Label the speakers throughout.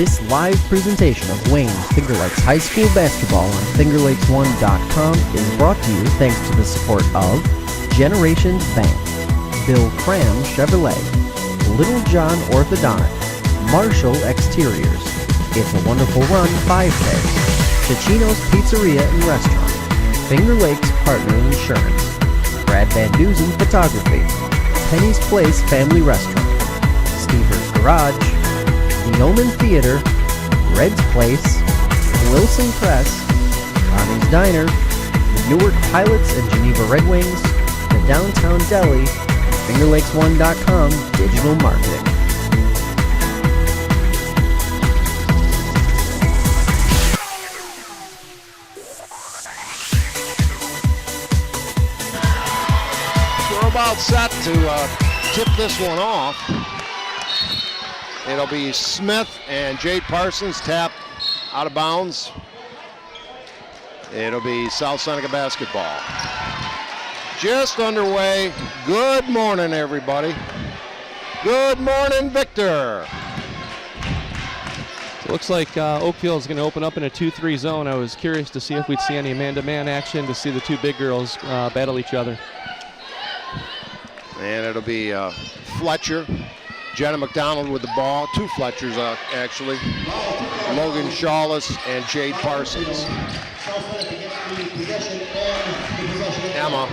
Speaker 1: This live presentation of Wayne's Finger Lakes High School basketball on FingerLakes1.com is brought to you thanks to the support of Generations Bank, Bill Cram Chevrolet, Little John Orthodontic, Marshall Exteriors, It's a Wonderful Run 5K, Cicino's Pizzeria and Restaurant, Finger Lakes Partner Insurance, Brad Van Dusen Photography, Penny's Place Family Restaurant, Stever's Garage, The Omen Theater, Red's Place, Wilson Press, Connie's Diner, the Newark Pilots and Geneva Red Wings, the Downtown Deli, and FingerLakes1.com digital marketing.
Speaker 2: We're about set to tip this one off. It'll be Smith and Jade Parsons tap out of bounds. It'll be South Seneca basketball. Just underway. Good morning, everybody. Good morning, Victor.
Speaker 3: It looks like Oakfield is going to open up in a 2-3 zone. I was curious to see if we'd see any man-to-man action to see the two big girls battle each other.
Speaker 2: And it'll be Fletcher. Jenna McDonald with the ball. Two Fletchers, actually. Logan Shawless and Jade Parsons. Emma,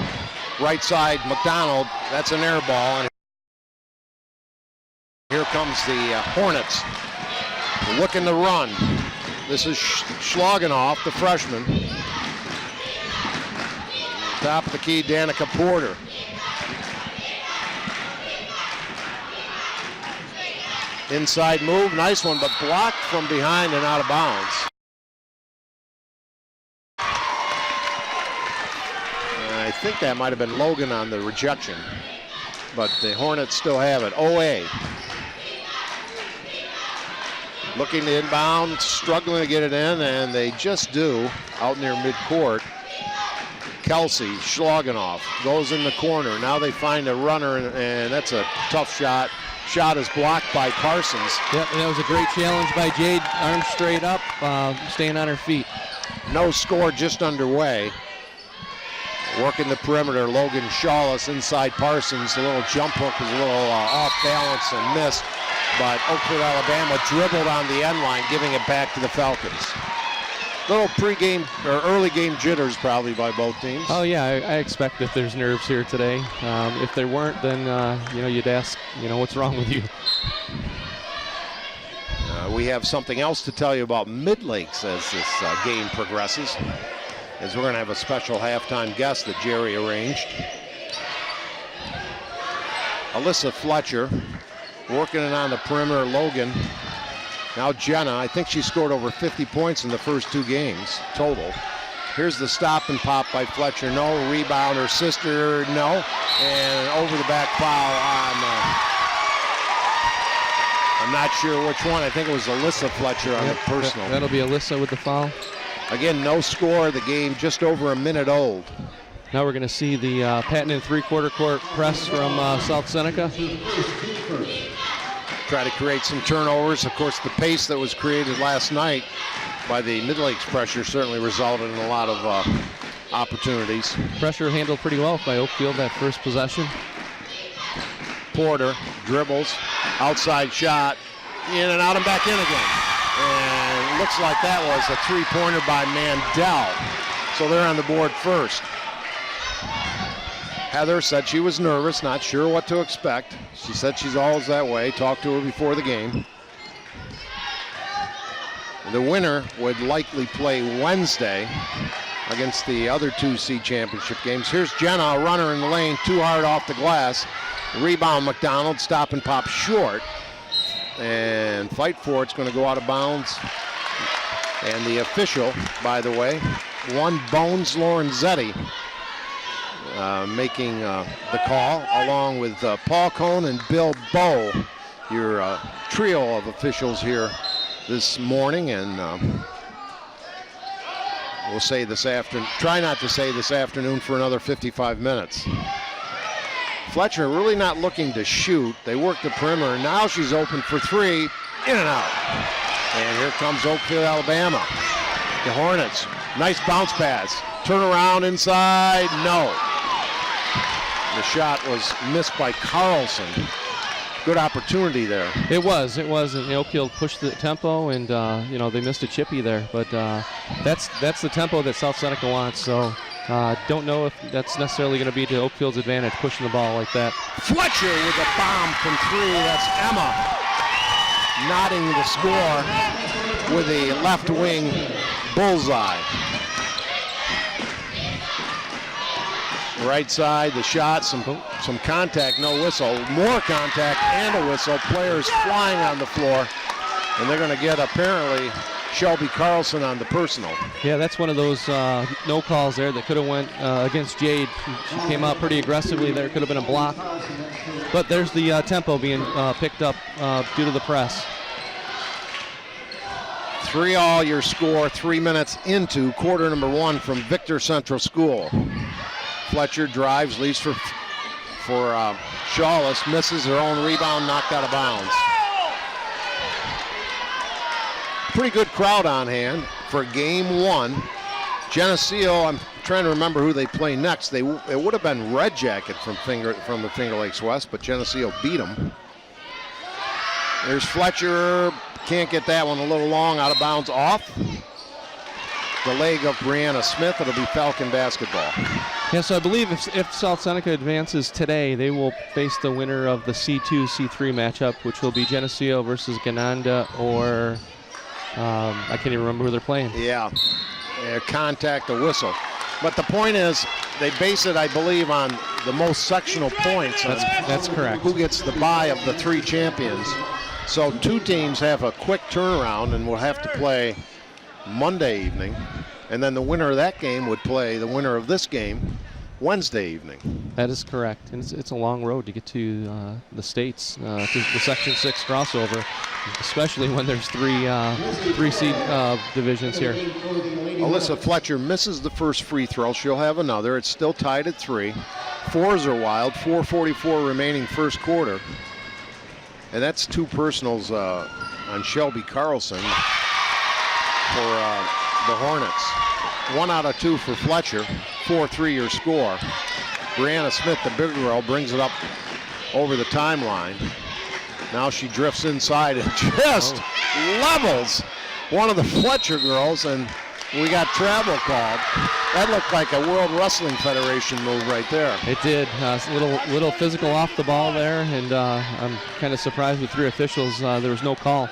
Speaker 2: right side, McDonald. That's an air ball. And here comes the Hornets. Looking to run. This is Schlagenoff, the freshman. Top of the key, Danica Porter. Inside move, nice one, but blocked from behind and out of bounds. I think that might have been Logan on the rejection, but the Hornets still have it. OA. Looking to inbound, struggling to get it in, and they just do out near midcourt. Kelsey Schlagenoff goes in the corner. Now they find a runner, and that's a tough shot. Shot is blocked by Parsons.
Speaker 3: Yep, and that was a great challenge by Jade. Arms straight up, staying on her feet.
Speaker 2: No score, just underway. Working the perimeter, Logan Shawless inside Parsons. The little jump hook is a little off balance and missed, but Oakfield-Alabama dribbled on the end line, giving it back to the Falcons. Little pregame or early game jitters probably by both teams.
Speaker 3: Oh yeah, I expect that there's nerves here today. If there weren't, then you'd ask, what's wrong with you?
Speaker 2: We have something else to tell you about Mid-Lakes as this game progresses, as we're going to have a special halftime guest that Jerry arranged. Alyssa Fletcher working it on the perimeter. Logan. Now Jenna, I think she scored over 50 points in the first two games total. Here's the stop and pop by Fletcher. No. Rebound, her sister, no. And over the back foul on, I'm not sure which one. I think it was Alyssa Fletcher on the personal.
Speaker 3: That'll be Alyssa with the foul.
Speaker 2: Again, no score. The game just over a minute old.
Speaker 3: Now we're going to see the patented three-quarter court press from South Seneca.
Speaker 2: Try to create some turnovers. Of course, the pace that was created last night by the Mid-Lakes pressure certainly resulted in a lot of opportunities.
Speaker 3: Pressure handled pretty well by Oakfield that first possession.
Speaker 2: Porter dribbles, outside shot, in and out and back in again. And looks like that was a three-pointer by Mandel. So they're on the board first. Heather said she was nervous, not sure what to expect. She said she's always that way. Talked to her before the game. The winner would likely play Wednesday against the other two C championship games. Here's Jenna, a runner in the lane, too hard off the glass. Rebound McDonald, stop and pop short. And fight for it's going to go out of bounds. And the official, by the way, one Bones Lorenzetti. Making the call, along with Paul Cohn and Bill Bowe, your trio of officials here this morning, and we'll say this afternoon, try not to say this afternoon for another 55 minutes. Fletcher really not looking to shoot. They work the perimeter. Now she's open for three, in and out. And here comes Oakfield-Alabama. The Hornets. Nice bounce pass. Turn around inside. No. The shot was missed by Carlson. Good opportunity there.
Speaker 3: It was, and Oakfield pushed the tempo, and they missed a chippy there. But that's the tempo that South Seneca wants. So don't know if that's necessarily going to be to Oakfield's advantage, pushing the ball like that.
Speaker 2: Fletcher with a bomb from 3. That's Emma nodding the score with a left wing bullseye. Right side, the shot, some contact, no whistle. More contact and a whistle. Players flying on the floor. And they're going to get, apparently, Shelby Carlson on the personal.
Speaker 3: Yeah, that's one of those no calls there that could have went against Jade. She came out pretty aggressively there. Could have been a block. But there's the tempo being picked up due to the press.
Speaker 2: 3-all your score, 3 minutes into quarter number 1 from Victor Central School. Fletcher drives, leads for Shawless, misses her own rebound, knocked out of bounds. Pretty good crowd on hand for game 1. Geneseo, I'm trying to remember who they play next. It would have been Red Jacket from the Finger Lakes West, but Geneseo beat them. There's Fletcher, can't get that one, a little long, out of bounds, off the leg of Brianna Smith. It'll be Falcon basketball.
Speaker 3: Yeah, so I believe if South Seneca advances today, they will face the winner of the C2, C3 matchup, which will be Geneseo versus Gananda, or I can't even remember who they're playing.
Speaker 2: Yeah, contact, a whistle. But the point is, they base it, I believe, on the most sectional points.
Speaker 3: That's correct.
Speaker 2: Who gets the bye of the 3 champions. So 2 teams have a quick turnaround and will have to play Monday evening, and then the winner of that game would play the winner of this game Wednesday evening.
Speaker 3: That is correct, and it's a long road to get to the States, to the Section 6 crossover, especially when there's three seed divisions here.
Speaker 2: Alyssa Fletcher misses the first free throw. She'll have another. It's still tied at 3. 4s are wild. 4:44 remaining first quarter, and that's 2 personals on Shelby Carlson for the Hornets. 1 out of 2 for Fletcher. 4-3 your score. Brianna Smith, the bigger girl, brings it up over the timeline. Now she drifts inside and just levels one of the Fletcher girls, and we got travel called. That looked like a World Wrestling Federation move right there.
Speaker 3: It did. Little physical off the ball there, and I'm kind of surprised with 3 officials. There was no call.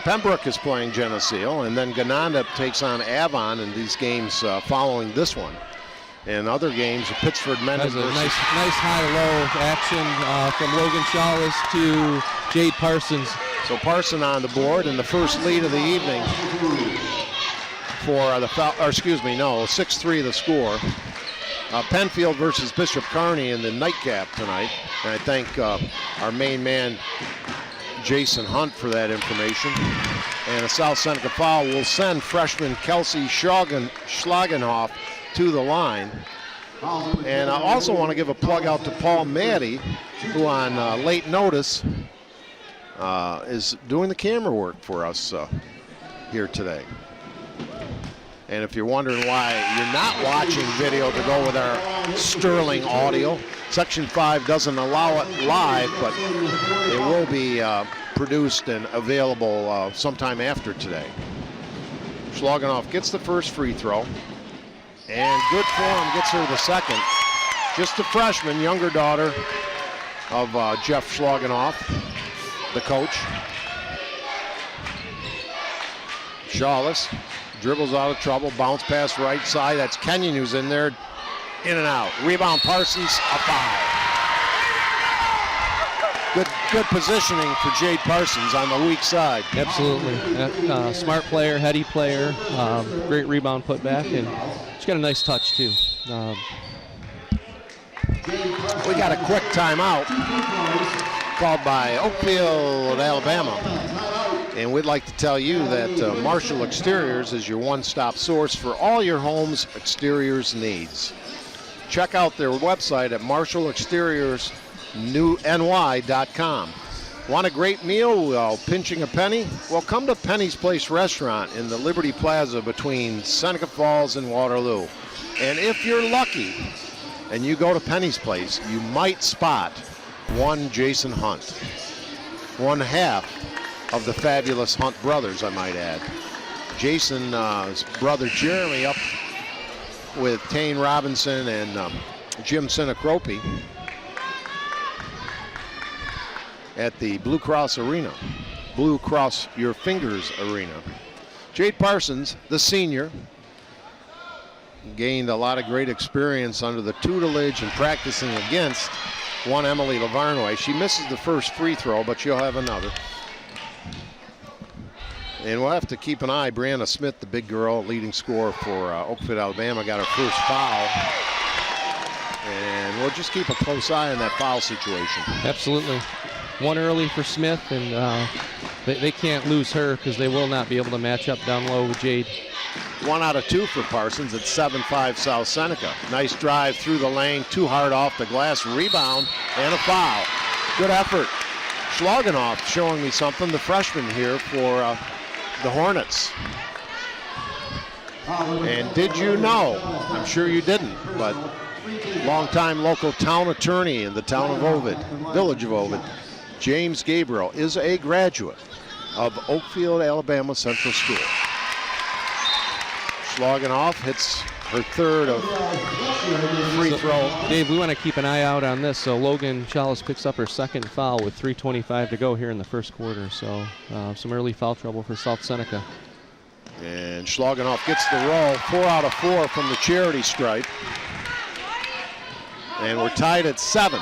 Speaker 2: Pembroke is playing Geneseo, and then Gananda takes on Avon in these games following this one. And other games, Pittsford Mendon.
Speaker 3: That's a nice high-low action from Logan Shawless to Jade Parsons.
Speaker 2: So Parson on the board, and the first lead of the evening for 6-3 the score. Penfield versus Bishop Kearney in the nightcap tonight. And I thank our main man, Jason Hunt, for that information. And a South Seneca foul will send freshman Kelsey Schlagenhoff to the line. And I also want to give a plug out to Paul Maddy, who on late notice is doing the camera work for us here today. And if you're wondering why you're not watching video to go with our sterling audio, Section 5 doesn't allow it live, but it will be produced and available sometime after today. Schlagenhoff gets the first free throw, and good form gets her the second. Just a freshman, younger daughter of Jeff Schlagenhoff, the coach. Shawless dribbles out of trouble, bounce pass right side. That's Kenyon who's in there, in and out. Rebound Parsons, a foul. Good positioning for Jade Parsons on the weak side.
Speaker 3: Absolutely. Smart player, heady player, great rebound put back, and she's got a nice touch too.
Speaker 2: We got a quick timeout called by Oakfield-Alabama. And we'd like to tell you that Marshall Exteriors is your one-stop source for all your home's exteriors needs. Check out their website at marshallexteriorsny.com. Want a great meal while pinching a penny? Well, come to Penny's Place Restaurant in the Liberty Plaza between Seneca Falls and Waterloo. And if you're lucky and you go to Penny's Place, you might spot one Jason Hunt, one half of the fabulous Hunt brothers, I might add. Jason's brother Jeremy up with Tane Robinson and Jim Sinacropi at the Blue Cross Arena, Blue Cross Your Fingers Arena. Jade Parsons, the senior, gained a lot of great experience under the tutelage and practicing against one Emily Lavarnoy. She misses the first free throw, but she'll have another. And we'll have to keep an eye. Brianna Smith, the big girl, leading scorer for Oakfield-Alabama, got her first foul. And we'll just keep a close eye on that foul situation.
Speaker 3: Absolutely. One early for Smith, and they can't lose her because they will not be able to match up down low with Jade.
Speaker 2: 1 out of 2 for Parsons at 7-5 South Seneca. Nice drive through the lane, too hard off the glass, rebound, and a foul. Good effort. Schlagenoff showing me something, the freshman here for the Hornets. And did you know, I'm sure you didn't, but longtime local town attorney in the town of Ovid, village of Ovid, James Gabriel, is a graduate of Oakfield-Alabama Central School. Schlagenoff hits her third of free throw.
Speaker 3: Dave, we want to keep an eye out on this. So Logan Chalice picks up her second foul with 3:25 to go here in the first quarter. So some early foul trouble for South Seneca.
Speaker 2: And Schlagenoff gets the roll, 4 out of 4 from the charity stripe. And we're tied at 7.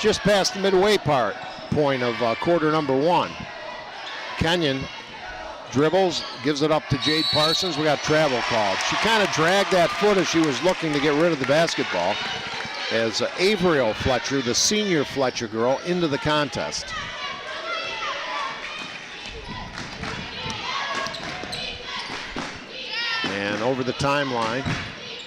Speaker 2: Just past the midway point of quarter number 1. Kenyon dribbles, gives it up to Jade Parsons. We got travel called. She kind of dragged that foot as she was looking to get rid of the basketball as Averill Fletcher, the senior Fletcher girl, into the contest. And over the timeline,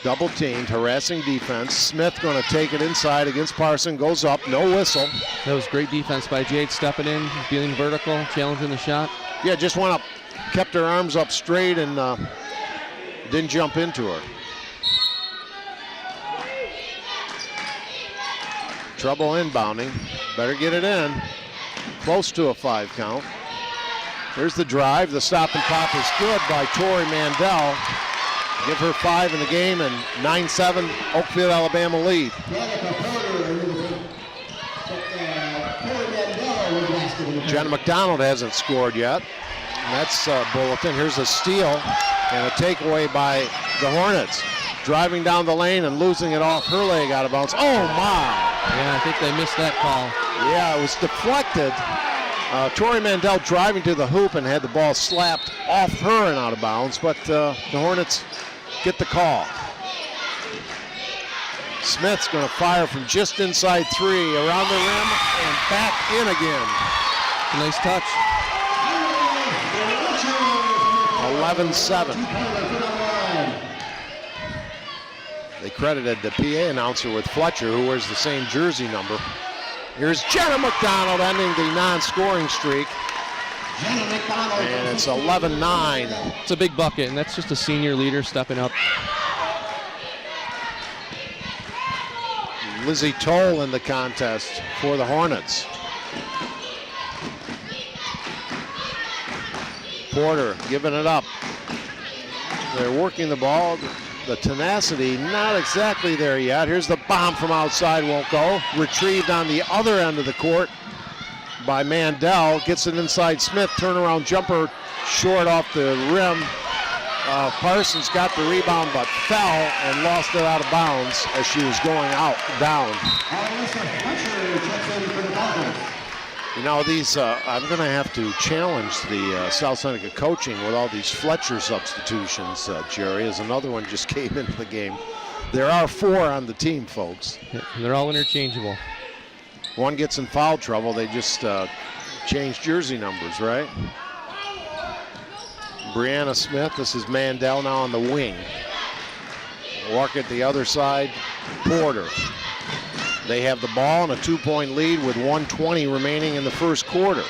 Speaker 2: double teamed, harassing defense. Smith going to take it inside against Parson, goes up, no whistle.
Speaker 3: That was great defense by Jade, stepping in, being vertical, challenging the shot.
Speaker 2: Yeah, just went up, kept her arms up straight and didn't jump into her. Trouble inbounding, better get it in. Close to a 5 count. Here's the drive, the stop and pop is good by Tori Mandel. Give her 5 in the game and 9-7 Oakfield-Alabama lead. Jenna McDonald hasn't scored yet. And that's bulletin. Here's a steal and a takeaway by the Hornets. Driving down the lane and losing it off her leg out of bounds. Oh my!
Speaker 3: Yeah, I think they missed that call.
Speaker 2: Yeah, it was deflected. Tori Mandel driving to the hoop and had the ball slapped off her and out of bounds, but the Hornets get the call. Smith's going to fire from just inside 3, around the rim and back in again.
Speaker 3: Nice touch.
Speaker 2: 11-7. They credited the PA announcer with Fletcher, who wears the same jersey number. Here's Jenna McDonald ending the non-scoring streak. And it's 11-9.
Speaker 3: It's a big bucket, and that's just a senior leader stepping up.
Speaker 2: Lizzie Toll in the contest for the Hornets. Porter giving it up. They're working the ball. The tenacity not exactly there yet. Here's the bomb from outside, won't go. Retrieved on the other end of the court by Mandel. Gets it inside Smith. Turnaround jumper short off the rim. Parsons got the rebound but fell and lost it out of bounds as she was going out, down. You know, these, I'm going to have to challenge the South Seneca coaching with all these Fletcher substitutions, Jerry, as another one just came into the game. There are 4 on the team, folks.
Speaker 3: They're all interchangeable.
Speaker 2: One gets in foul trouble, they just change jersey numbers, right? Brianna Smith, this is Mandel now on the wing. Walk at the other side, Porter. They have the ball and a 2-point lead with 1:20 remaining in the first quarter.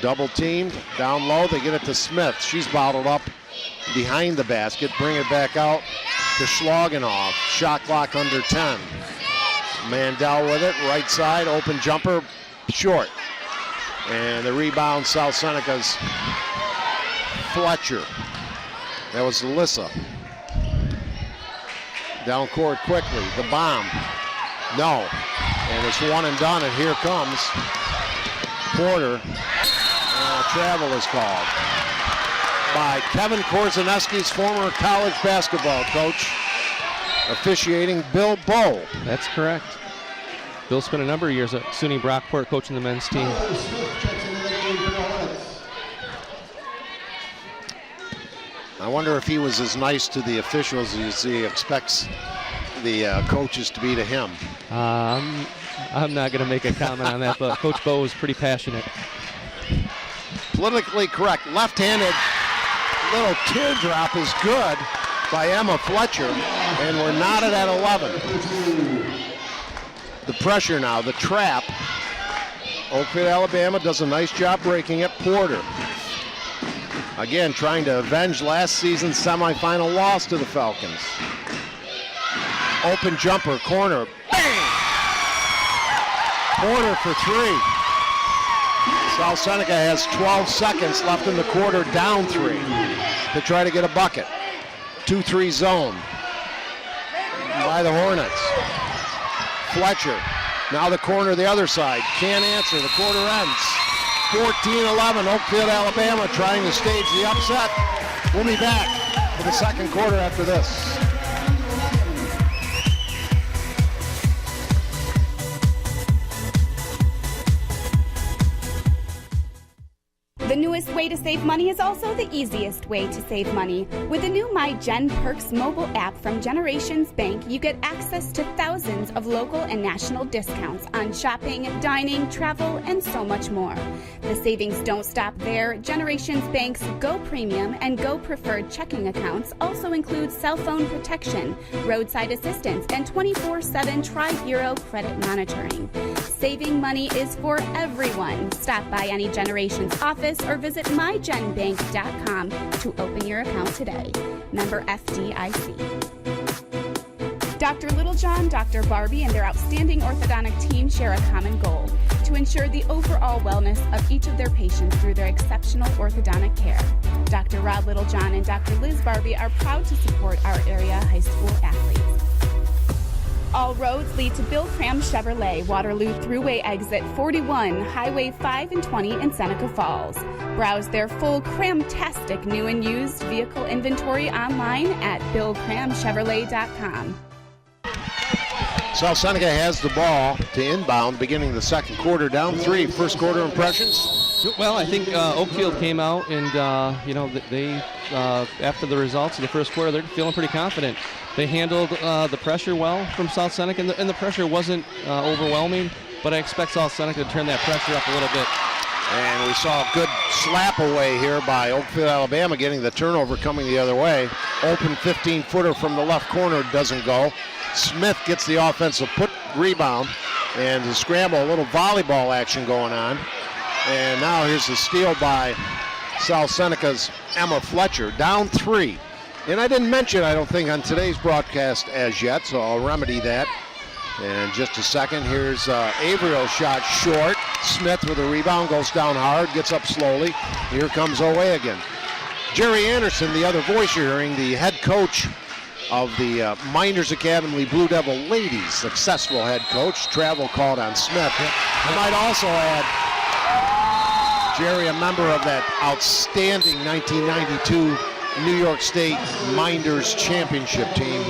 Speaker 2: Double teamed, down low, they get it to Smith. She's bottled up behind the basket, bring it back out to Schlagenhoff. Shot clock under 10. Mandel with it, right side, open jumper, short. And the rebound, South Seneca's Fletcher. That was Alyssa. Down court quickly, the bomb. No, and it's one and done, and here comes Porter. Travel is called by Kevin Korzaneski's former college basketball coach, officiating Bill Bowe.
Speaker 3: That's correct. Bill spent a number of years at SUNY Brockport coaching the men's team.
Speaker 2: I wonder if he was as nice to the officials as he expects the coaches to be to him.
Speaker 3: I'm not going to make a comment on that, but Coach Bowe was pretty passionate.
Speaker 2: Politically correct, left-handed little teardrop is good by Emma Fletcher, and we're knotted at 11. The pressure now, the trap. Oakfield-Alabama does a nice job breaking it. Porter, again, trying to avenge last season's semifinal loss to the Falcons. Open jumper, corner, bang! Porter for 3. South Seneca has 12 seconds left in the quarter, down 3 to try to get a bucket. 2-3 zone by the Hornets. Fletcher, now the corner the other side, can't answer, the quarter ends. 14-11, Oakfield-Alabama trying to stage the upset. We'll be back for the second quarter after this.
Speaker 4: The newest way to save money is also the easiest way to save money. With the new My Gen Perks mobile app from Generations Bank, you get access to thousands of local and national discounts on shopping, dining, travel, and so much more. The savings don't stop there. Generations Bank's Go Premium and Go Preferred checking accounts also include cell phone protection, roadside assistance, and 24/7 Tri-Bureau credit monitoring. Saving money is for everyone. Stop by any Generations office or visit mygenbank.com to open your account today. Member FDIC. Dr. Littlejohn, Dr. Barbie, and their outstanding orthodontic team share a common goal: to ensure the overall wellness of each of their patients through their exceptional orthodontic care. Dr. Rod Littlejohn and Dr. Liz Barbie are proud to support our area high school athletes. All roads lead to Bill Cram Chevrolet, Waterloo Thruway Exit 41, Highway 5 and 20 in Seneca Falls. Browse their full Cramtastic new and used vehicle inventory online at BillCramChevrolet.com.
Speaker 2: South Seneca has the ball to inbound, beginning the second quarter, down 3. First quarter impressions?
Speaker 3: Well, I think Oakfield came out and, they after the results of the first quarter, they're feeling pretty confident. They handled the pressure well from South Seneca, and the pressure wasn't overwhelming, but I expect South Seneca to turn that pressure up a little bit.
Speaker 2: And we saw a good slap away here by Oakfield-Alabama, getting the turnover coming the other way. Open 15-footer from the left corner doesn't go. Smith gets the offensive rebound, and the scramble, a little volleyball action going on. And now here's the steal by South Seneca's Emma Fletcher, down 3. And I didn't mention, I don't think, on today's broadcast as yet, so I'll remedy that in just a second. Here's Avril shot short. Smith with a rebound, goes down hard, gets up slowly. Here comes Owe again. Jerry Anderson, the other voice you're hearing, the head coach of the Miners Academy Blue Devil ladies, successful head coach. Travel called on Smith. I might also add, Jerry, a member of that outstanding 1992 New York State Minders championship team.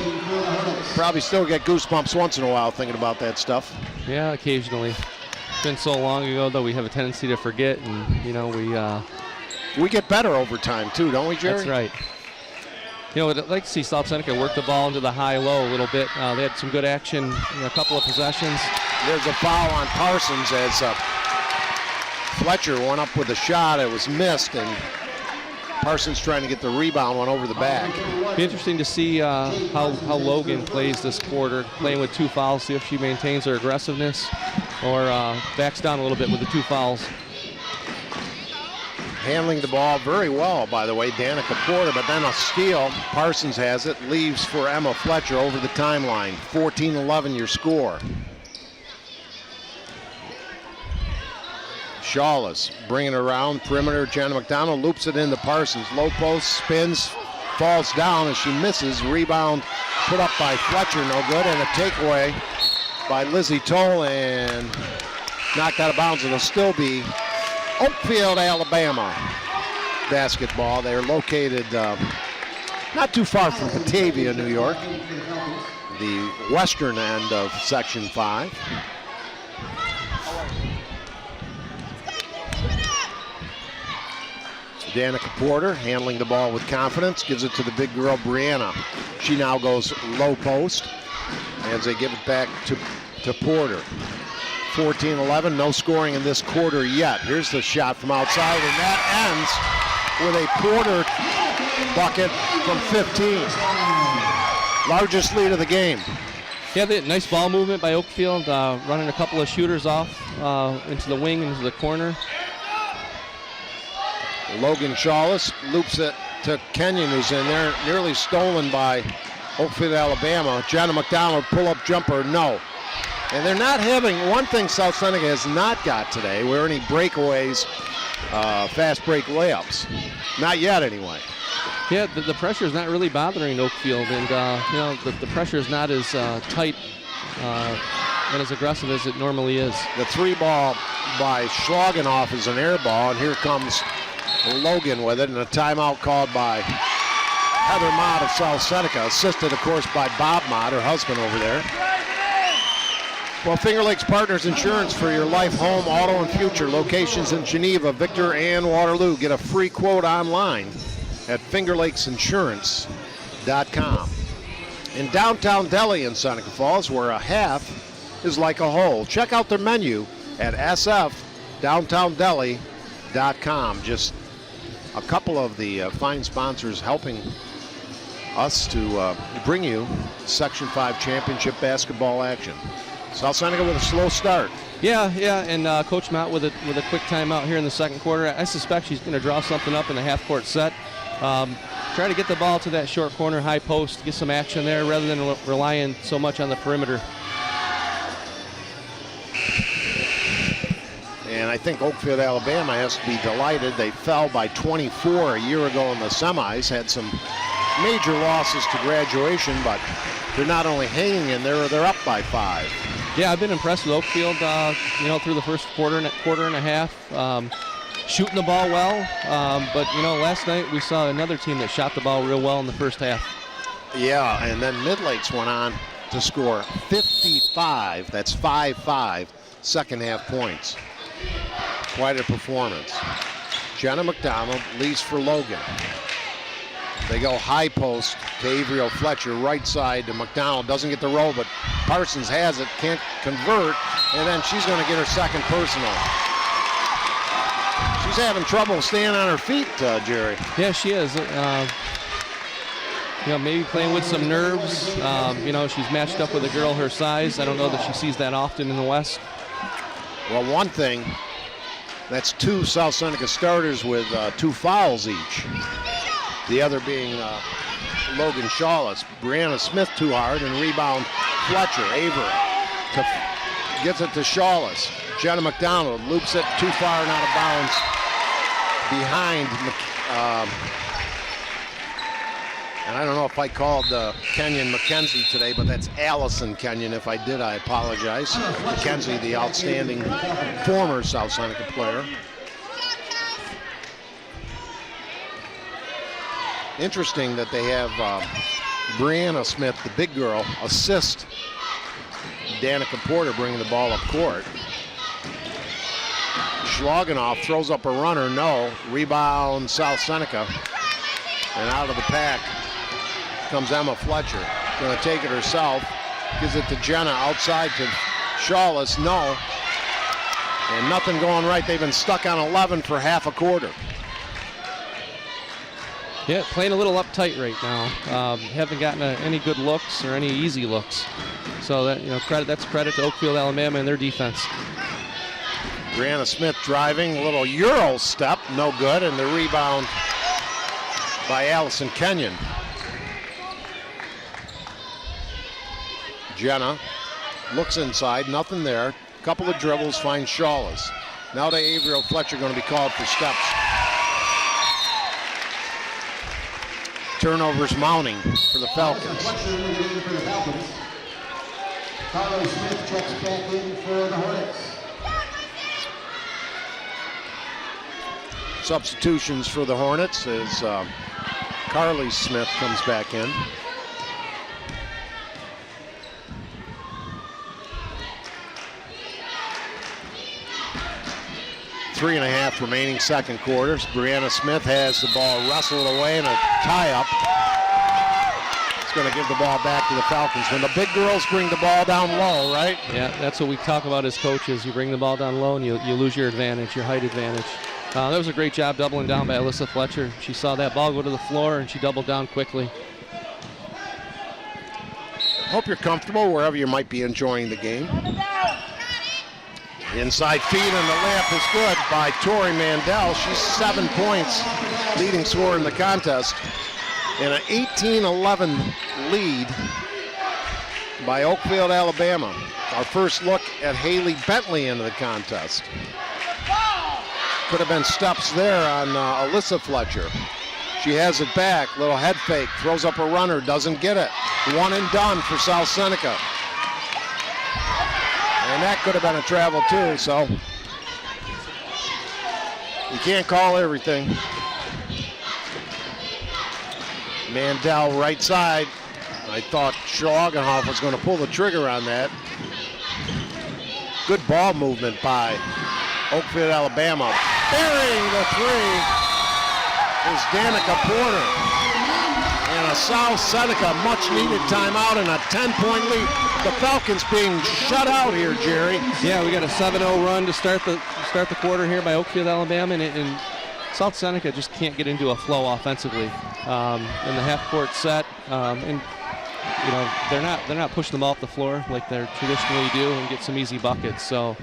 Speaker 2: Probably still get goosebumps once in a while thinking about that stuff.
Speaker 3: Yeah, occasionally. It's been so long ago that we have a tendency to forget, and
Speaker 2: we get better over time too, don't we, Jerry?
Speaker 3: That's right. I'd like to see South Seneca work the ball into the high-low a little bit. They had some good action in a couple of possessions.
Speaker 2: There's a foul on Parsons as Fletcher went up with a shot. It was missed, and Parsons trying to get the rebound, one over the back.
Speaker 3: Be interesting to see how Logan plays this quarter, playing with 2 fouls, see if she maintains her aggressiveness or backs down a little bit with the 2 fouls.
Speaker 2: Handling the ball very well, by the way, Danica Porter, but then a steal. Parsons has it, leaves for Emma Fletcher over the timeline. 14-11 your score. Shawless bringing it around perimeter. Jenna McDonald loops it into Parsons. Low post, spins, falls down as she misses. Rebound put up by Fletcher, no good, and a takeaway by Lizzie Toll, and knocked out of bounds. It'll still be Oakfield-Alabama basketball. They're located not too far from Batavia, New York, the western end of Section 5. Danica Porter handling the ball with confidence, gives it to the big girl, Brianna. She now goes low post as they give it back to Porter. 14-11, no scoring in this quarter yet. Here's the shot from outside, and that ends with a Porter bucket from 15. Largest lead of the game.
Speaker 3: Yeah, nice ball movement by Oakfield, running a couple of shooters off into the wing, into the corner.
Speaker 2: Logan Shawless loops it to Kenyon, who's in there, nearly stolen by Oakfield-Alabama. Jenna McDonald, pull-up jumper, no. And they're not having, one thing South Seneca has not got today, were any breakaways, fast break layups. Not yet, anyway.
Speaker 3: Yeah, the pressure is not really bothering Oakfield, and the pressure is not as tight and as aggressive as it normally is.
Speaker 2: The 3 ball by Schlagenoff is an air ball, and here comes Logan with it, and a timeout called by Heather Mott of South Seneca, assisted, of course, by Bob Mott, her husband over there. Well, Finger Lakes Partners Insurance for your life, home, auto, and future. Locations in Geneva, Victor, and Waterloo. Get a free quote online at fingerlakesinsurance.com. In downtown Delhi in Seneca Falls, where a half is like a whole. Check out their menu at sfdowntowndelhi.com. Just a couple of the fine sponsors helping us to bring you Section 5 championship basketball action. South Seneca with a slow start.
Speaker 3: Yeah, and Coach Mott with a quick timeout here in the second quarter. I suspect she's going to draw something up in the half-court set. Try to get the ball to that short corner, high post, get some action there rather than relying so much on the perimeter.
Speaker 2: And I think Oakfield-Alabama has to be delighted. They fell by 24 a year ago in the semis, had some major losses to graduation, but they're not only hanging in there, they're up by 5.
Speaker 3: Yeah, I've been impressed with Oakfield, through the first quarter and a half. Shooting the ball well, but last night we saw another team that shot the ball real well in the first half.
Speaker 2: Yeah, and then Mid-Lakes went on to score 55, that's 5-5, second half points. Quite a performance. Jenna McDonald leaves for Logan. They go high post to Averill Fletcher, right side to McDonald. Doesn't get the roll, but Parsons has it, can't convert, and then she's going to get her second personal. She's having trouble staying on her feet, Jerry.
Speaker 3: Yeah, she is. Maybe playing with some nerves. She's matched up with a girl her size. I don't know that she sees that often in the West.
Speaker 2: Well, one thing, that's 2 South Seneca starters with 2 fouls each. The other being Logan Shawless. Brianna Smith too hard, and rebound Fletcher. Avery gets it to Shawless. Jenna McDonald loops it too far and out of bounds behind. And I don't know if I called Kenyon McKenzie today, but that's Allison Kenyon. If I did, I apologize. McKenzie, the outstanding former South Seneca player. Interesting that they have Brianna Smith, the big girl, assist Danica Porter bringing the ball up court. Schlagenoff throws up a runner, no. Rebound South Seneca. And out of the pack comes Emma Fletcher. Going to take it herself. Gives it to Jenna outside to Shawless, no. And nothing going right. They've been stuck on 11 for half a quarter.
Speaker 3: Yeah, playing a little uptight right now. Haven't gotten any good looks or any easy looks. So that, that's credit to Oakfield-Alabama and their defense.
Speaker 2: Brianna Smith driving, a little Euro step, no good, and the rebound by Allison Kenyon. Jenna looks inside, nothing there. Couple of dribbles, finds Shawless. Now to Averill Fletcher, going to be called for steps. Turnovers mounting for the Falcons.
Speaker 5: Carly Smith checks back in for the Hornets.
Speaker 2: Substitutions for the Hornets as Carly Smith comes back in. Three and a half remaining second quarter. Brianna Smith has the ball wrestled away in a tie-up. It's going to give the ball back to the Falcons. When the big girls bring the ball down low, right?
Speaker 3: Yeah, that's what we talk about as coaches. You bring the ball down low and you lose your advantage, your height advantage. That was a great job doubling down by Alyssa Fletcher. She saw that ball go to the floor and she doubled down quickly.
Speaker 2: Hope you're comfortable wherever you might be enjoying the game. Inside feed and the layup is good by Tori Mandel. She's 7 points, leading scorer in the contest. And an 18-11 lead by Oakfield-Alabama. Our first look at Haley Bentley into the contest. Could have been steps there on Alyssa Fletcher. She has it back, little head fake, throws up a runner, doesn't get it. One and done for South Seneca. And that could have been a travel too, so you can't call everything. Mandel right side. I thought Schlagenhoff was going to pull the trigger on that. Good ball movement by Oakfield-Alabama. Burying the three is Danica Porter. And a South Seneca much needed timeout and a 10-point lead. The Falcons being shut out here, Jerry.
Speaker 3: Yeah, we got a 7-0 run to start the quarter here by Oakfield-Alabama, and South Seneca just can't get into a flow offensively. In the half-court set, and they're not pushing the ball off the floor like they traditionally do and get some easy buckets. So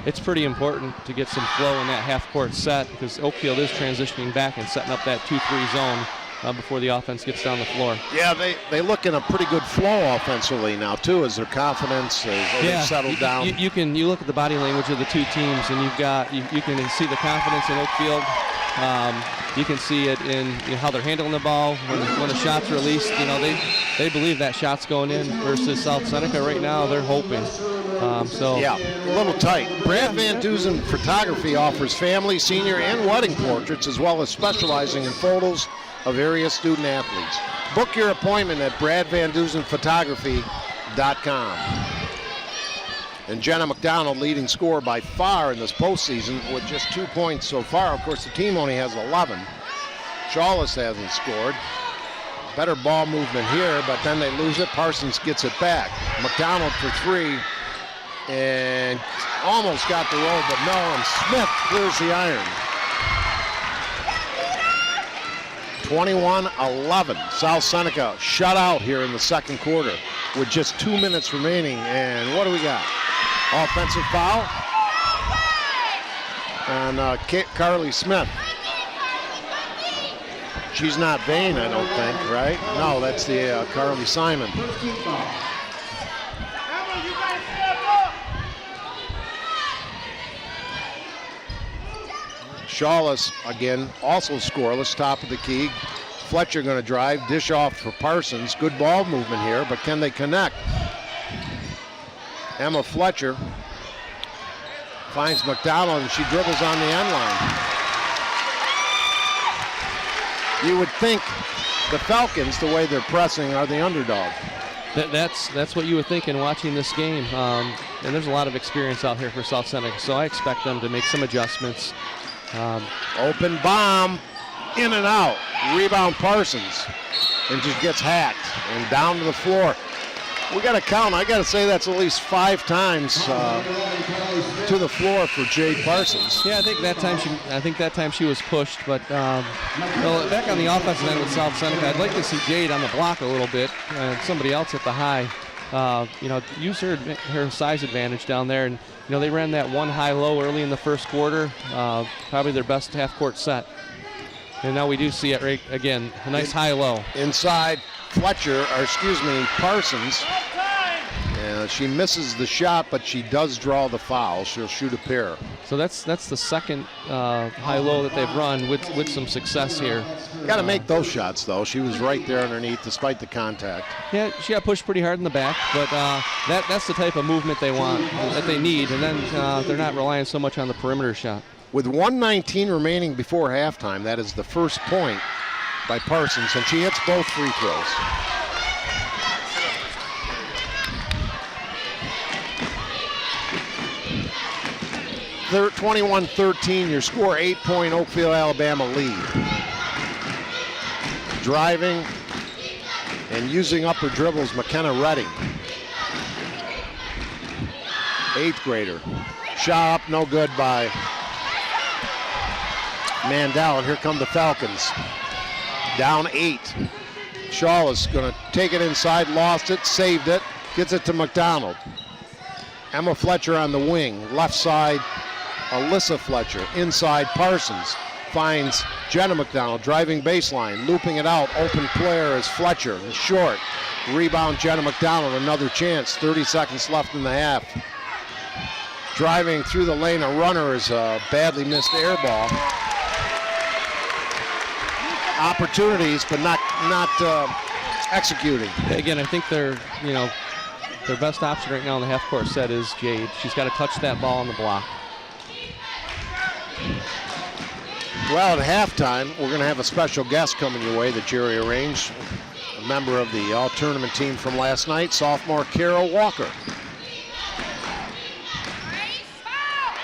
Speaker 3: it's pretty important to get some flow in that half-court set because Oakfield is transitioning back and setting up that 2-3 zone before the offense gets down the floor.
Speaker 2: Yeah, they look in a pretty good flow offensively now too, as their confidence they've settled down.
Speaker 3: You look at the body language of the two teams, and you can see the confidence in Oakfield. You can see it in how they're handling the ball when a shot's released. They believe that shot's going in versus South Seneca right now. They're hoping.
Speaker 2: Yeah, a little tight. Brad Van Dusen Photography offers family, senior, and wedding portraits, as well as specializing in photos of area student athletes. Book your appointment at bradvandusenphotography.com. And Jenna McDonald leading scorer by far in this postseason with just 2 points so far. Of course, the team only has 11. Shawless hasn't scored. Better ball movement here, but then they lose it. Parsons gets it back. McDonald for three, and almost got the roll, but no, and Smith clears the iron. 21-11. South Seneca shut out here in the second quarter with just 2 minutes remaining. And what do we got? Offensive foul on Carly Smith. She's not Vane, I don't think, right? No, that's the Carly Simon. Shawless, again, also scoreless, top of the key. Fletcher going to drive, dish off for Parsons. Good ball movement here, but can they connect? Emma Fletcher finds McDonald, and she dribbles on the end line. You would think the Falcons, the way they're pressing, are the underdog.
Speaker 3: That's what you would think in watching this game. And there's a lot of experience out here for South Seneca, so I expect them to make some adjustments.
Speaker 2: Open bomb, in and out. Rebound Parsons, and just gets hacked and down to the floor. We got to count. I got to say that's at least 5 times to the floor for Jade Parsons.
Speaker 3: Yeah, I think that time she was pushed. But well, back on the offensive end with South Seneca, I'd like to see Jade on the block a little bit and somebody else at the high. Use her size advantage down there, and they ran that one high-low early in the first quarter, probably their best half-court set. And now we do see it right again, a nice high-low.
Speaker 2: Inside Parsons. She misses the shot, but she does draw the foul. She'll shoot a pair.
Speaker 3: So that's the second high-low that they've run with some success here.
Speaker 2: Got to make those shots, though. She was right there underneath despite the contact.
Speaker 3: Yeah, she got pushed pretty hard in the back, but that's the type of movement they want, that they need, and then they're not relying so much on the perimeter shot.
Speaker 2: With 1:19 remaining before halftime, that is the first point by Parsons, and she hits both free throws. They're 21-13, your score, 8-point Oakfield-Alabama lead. Driving and using upper dribbles, McKenna Redding. 8th grader. Shot up, no good by Mandel, and here come the Falcons. Down 8. Shaw is going to take it inside, lost it, saved it, gets it to McDonald. Emma Fletcher on the wing, left side, Alyssa Fletcher. Inside, Parsons finds Jenna McDonald, driving baseline, looping it out. Open player is Fletcher, short. Rebound, Jenna McDonald, another chance. 30 seconds left in the half. Driving through the lane, a runner is a badly missed air ball. Opportunities, but not executing.
Speaker 3: Again, I think their best option right now in the half-court set is Jade. She's got to touch that ball on the block.
Speaker 2: Well, at halftime, we're going to have a special guest coming your way that Jerry arranged. A member of the all-tournament team from last night, sophomore Carol Walker.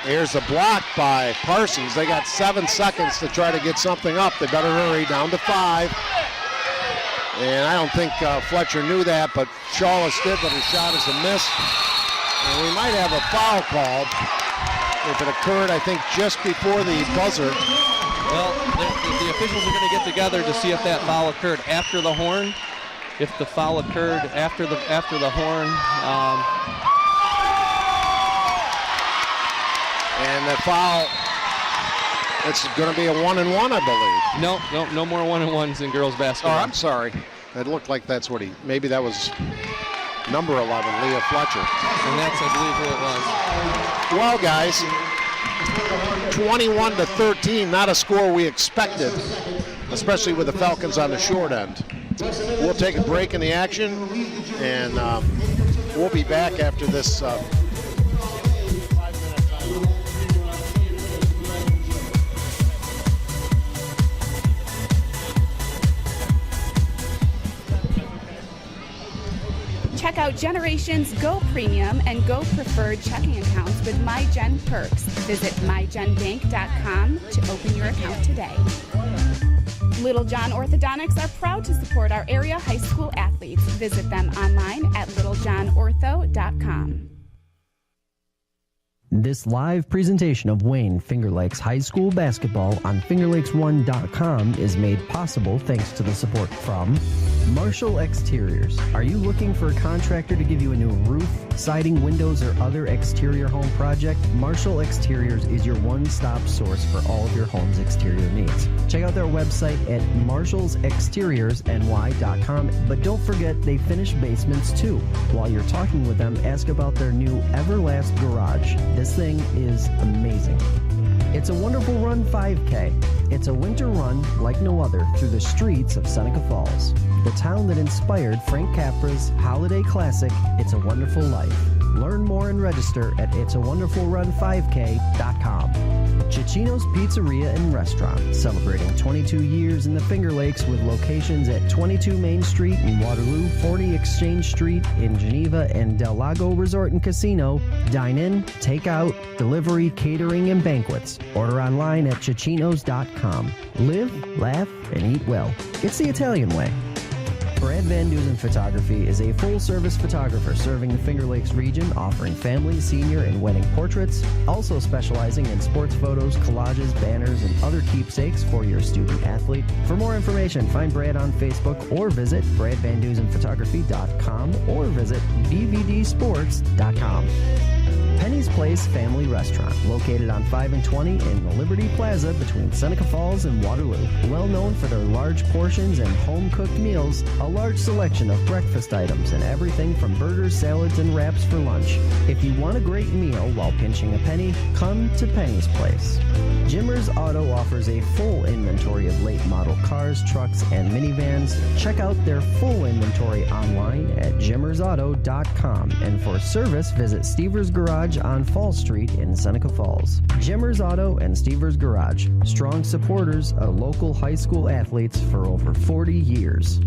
Speaker 2: Here's a block by Parsons. They got 7 seconds to try to get something up. They better hurry, down to 5. And I don't think Fletcher knew that, but Shawless did, but her shot is a miss. And we might have a foul called. If it occurred, I think, just before the buzzer.
Speaker 3: Well, the officials are going to get together to see if that foul occurred after the horn. If the foul occurred after the horn.
Speaker 2: And the foul, it's going to be a 1-and-1, I believe.
Speaker 3: No more 1-and-1s in girls basketball.
Speaker 2: Oh, I'm sorry. It looked like that's what maybe that was number 11, Leah Fletcher.
Speaker 3: And that's, I believe, who it was.
Speaker 2: Well, guys, 21-13, not a score we expected, especially with the Falcons on the short end. We'll take a break in the action, and we'll be back after this 5-minute time.
Speaker 4: Check out Generations Go Premium and Go Preferred checking accounts with MyGen Perks. Visit mygenbank.com to open your account today. Little John Orthodontics are proud to support our area high school athletes. Visit them online at littlejohnortho.com.
Speaker 1: This live presentation of Wayne Finger Lakes High School basketball on fingerlakes1.com is made possible thanks to the support from Marshall Exteriors. Are you looking for a contractor to give you a new roof, siding, windows, or other exterior home project? Marshall Exteriors is your one-stop source for all of your home's exterior needs. Check out their website at marshallsexteriorsny.com, but don't forget they finish basements too. While you're talking with them, ask about their new Everlast Garage. This thing is amazing. It's a Wonderful Run 5K. It's a winter run like no other through the streets of Seneca Falls, the town that inspired Frank Capra's holiday classic, It's a Wonderful Life. Learn more and register at itsawonderfulrun5k.com. Cicino's Pizzeria and Restaurant, celebrating 22 years in the Finger Lakes with locations at 22 Main Street in Waterloo, 40 Exchange Street in Geneva, and Del Lago Resort and Casino. Dine in, take out, delivery, catering, and banquets. Order online at cicinos.com. Live, laugh, and eat well. It's the Italian way. Brad Van Dusen Photography is a full-service photographer serving the Finger Lakes region, offering family, senior, and wedding portraits, also specializing in sports photos, collages, banners, and other keepsakes for your student-athlete. For more information, find Brad on Facebook or visit bradvandusenphotography.com or visit bvdsports.com. Penny's Place Family Restaurant, located on 5 and 20 in the Liberty Plaza between Seneca Falls and Waterloo. Well known for their large portions and home-cooked meals, a large selection of breakfast items, and everything from burgers, salads, and wraps for lunch. If you want a great meal while pinching a penny, come to Penny's Place. Jimmer's Auto offers a full inventory of late model cars, trucks, and minivans. Check out their full inventory online at jimmersauto.com. And for service, visit Stever's Garage on Fall Street in Seneca Falls. Jimmer's Auto and Stever's Garage, strong supporters of local high school athletes for over 40 years.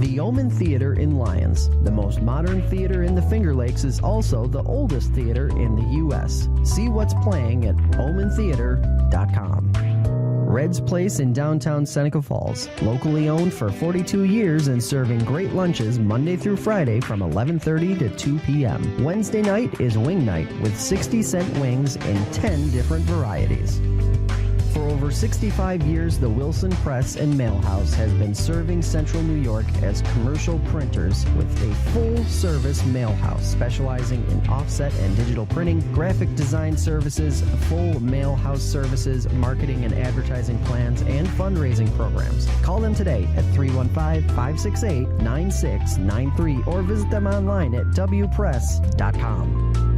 Speaker 1: The Omen Theater in Lyons, the most modern theater in the Finger Lakes, is also the oldest theater in the U.S. See what's playing at omentheater.com. Red's Place in downtown Seneca Falls, locally owned for 42 years and serving great lunches Monday through Friday from 11:30 to 2 p.m. Wednesday night is wing night with 60-cent wings in 10 different varieties. For over 65 years, the Wilson Press and Mail House has been serving Central New York as commercial printers with a full-service mail house specializing in offset and digital printing, graphic design services, full mail house services, marketing and advertising plans, and fundraising programs. Call them today at 315-568-9693 or visit them online at wpress.com.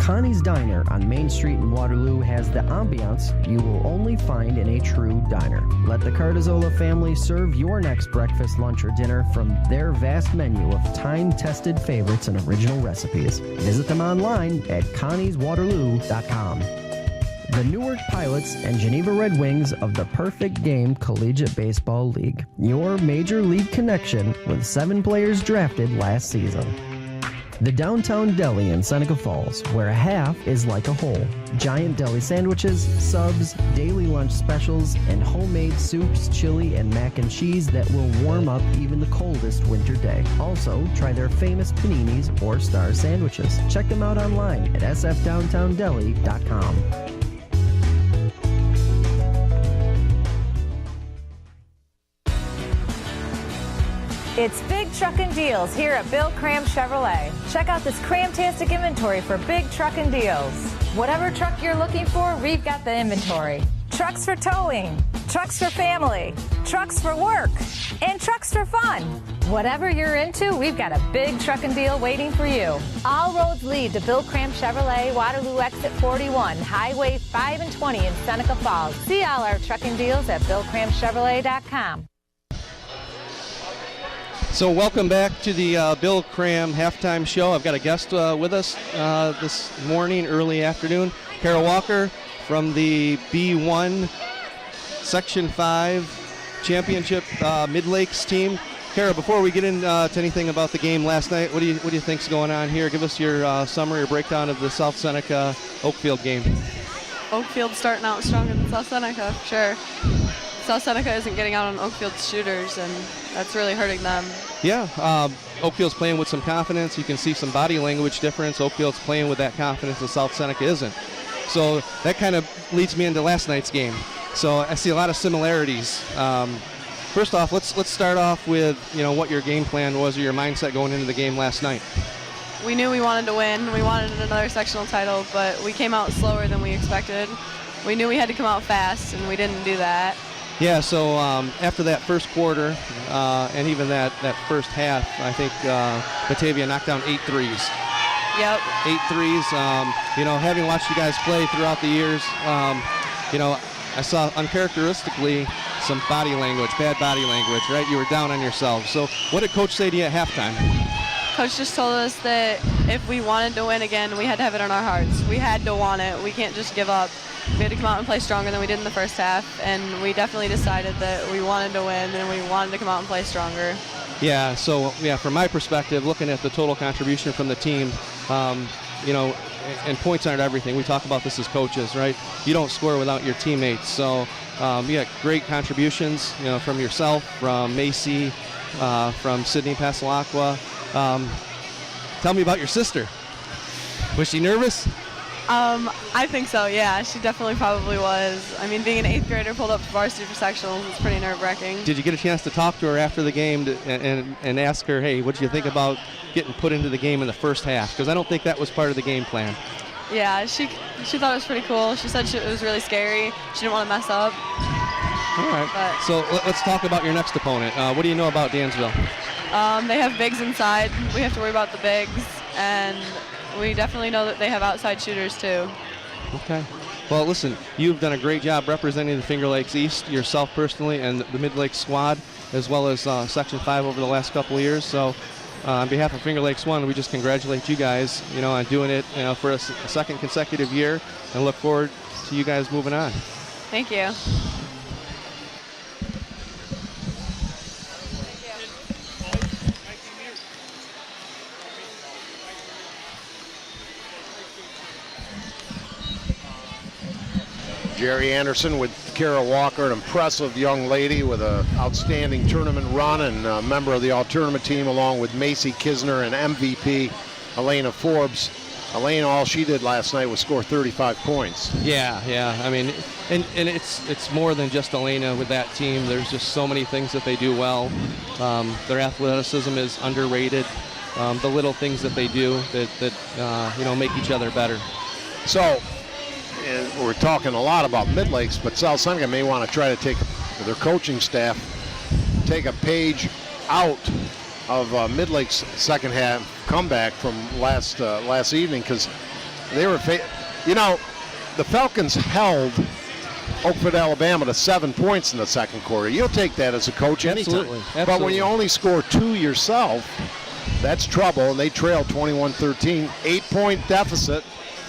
Speaker 1: Connie's Diner on Main Street in Waterloo has the ambiance you will only find in a true diner. Let the Cardazola family serve your next breakfast, lunch, or dinner from their vast menu of time-tested favorites and original recipes. Visit them online at connieswaterloo.com. The Newark Pilots and Geneva Red Wings of the Perfect Game Collegiate Baseball League. Your major league connection with 7 players drafted last season. The Downtown Deli in Seneca Falls, where a half is like a whole. Giant deli sandwiches, subs, daily lunch specials, and homemade soups, chili, and mac and cheese that will warm up even the coldest winter day. Also, try their famous paninis or star sandwiches. Check them out online at sfdowntowndeli.com.
Speaker 6: It's Big Truckin' Deals here at Bill Cram Chevrolet. Check out this cram-tastic inventory for big truckin' deals. Whatever truck you're looking for, we've got the inventory. Trucks for towing, trucks for family, trucks for work, and trucks for fun. Whatever you're into, we've got a big truckin' deal waiting for you. All roads lead to Bill Cram Chevrolet, Waterloo Exit 41, Highway 5 and 20 in Seneca Falls. See all our trucking deals at BillCramChevrolet.com.
Speaker 3: So welcome back to the Bill Cram halftime show. I've got a guest with us this morning, early afternoon. Kara Walker from the B1 Section 5 Championship Mid-Lakes team. Kara, before we get into anything about the game last night, what do you think's going on here? Give us your summary or breakdown of the South Seneca Oakfield game.
Speaker 7: Oakfield starting out stronger than South Seneca, for sure. South Seneca isn't getting out on Oakfield's shooters, and that's really hurting them.
Speaker 3: Yeah, Oakfield's playing with some confidence. You can see some body language difference. Oakfield's playing with that confidence that South Seneca isn't. So that kind of leads me into last night's game. So I see a lot of similarities. First off, let's start off with what your game plan was or your mindset going into the game last night.
Speaker 7: We knew we wanted to win. We wanted another sectional title, but we came out slower than we expected. We knew we had to come out fast, and we didn't do that.
Speaker 3: Yeah, so after that first quarter and even that first half, I think Batavia knocked down 8 threes.
Speaker 7: Yep.
Speaker 3: 8 threes. Having watched you guys play throughout the years, I saw uncharacteristically some body language, bad body language, right? You were down on yourselves. So what did Coach say to you at halftime?
Speaker 7: Coach just told us that if we wanted to win again, we had to have it in our hearts. We had to want it. We can't just give up. We had to come out and play stronger than we did in the first half, and we definitely decided that we wanted to win and we wanted to come out and play stronger.
Speaker 3: Yeah, so from my perspective, looking at the total contribution from the team, and points aren't everything. We talk about this as coaches, right? You don't score without your teammates. So you got great contributions, from yourself, from Macy, from Sydney Passalaqua. Tell me about your sister. Was she nervous?
Speaker 7: I think so, yeah. She definitely probably was. I mean, being an 8th grader pulled up to varsity for sectionals is pretty nerve-wracking.
Speaker 3: Did you get a chance to talk to her after the game and ask her, hey, what did you think about getting put into the game in the first half? Because I don't think that was part of the game plan.
Speaker 7: Yeah, she thought it was pretty cool. She said it was really scary. She didn't want to mess up.
Speaker 3: All right. So let's talk about your next opponent. What do you know about Dansville?
Speaker 7: They have bigs inside. We have to worry about the bigs, and we definitely know that they have outside shooters too.
Speaker 3: Okay. Well, listen, you've done a great job representing the Finger Lakes East, yourself personally, and the Mid-Lakes squad, as well as Section 5 over the last couple of years. So on behalf of Finger Lakes 1, we just congratulate you guys, on doing it, for a second consecutive year, and look forward to you guys moving on.
Speaker 7: Thank you.
Speaker 2: Jerry Anderson with Kara Walker, an impressive young lady with an outstanding tournament run, and a member of the all-tournament team, along with Macy Kisner and MVP Elena Forbes. Elena, all she did last night was score 35 points.
Speaker 3: Yeah. I mean, and it's more than just Elena with that team. There's just so many things that they do well. Their athleticism is underrated. The little things that they do that make each other better.
Speaker 2: So, and we're talking a lot about Mid-Lakes, but South Seneca may want to try to take their coaching staff, take a page out of Mid-Lakes' second half comeback from last evening, because they were, the Falcons held Oakfield-Alabama to 7 points in the second quarter. You'll take that as a coach anytime.
Speaker 3: Absolutely.
Speaker 2: But when you only score 2 yourself, that's trouble, and they trailed 21-13, 8-point deficit,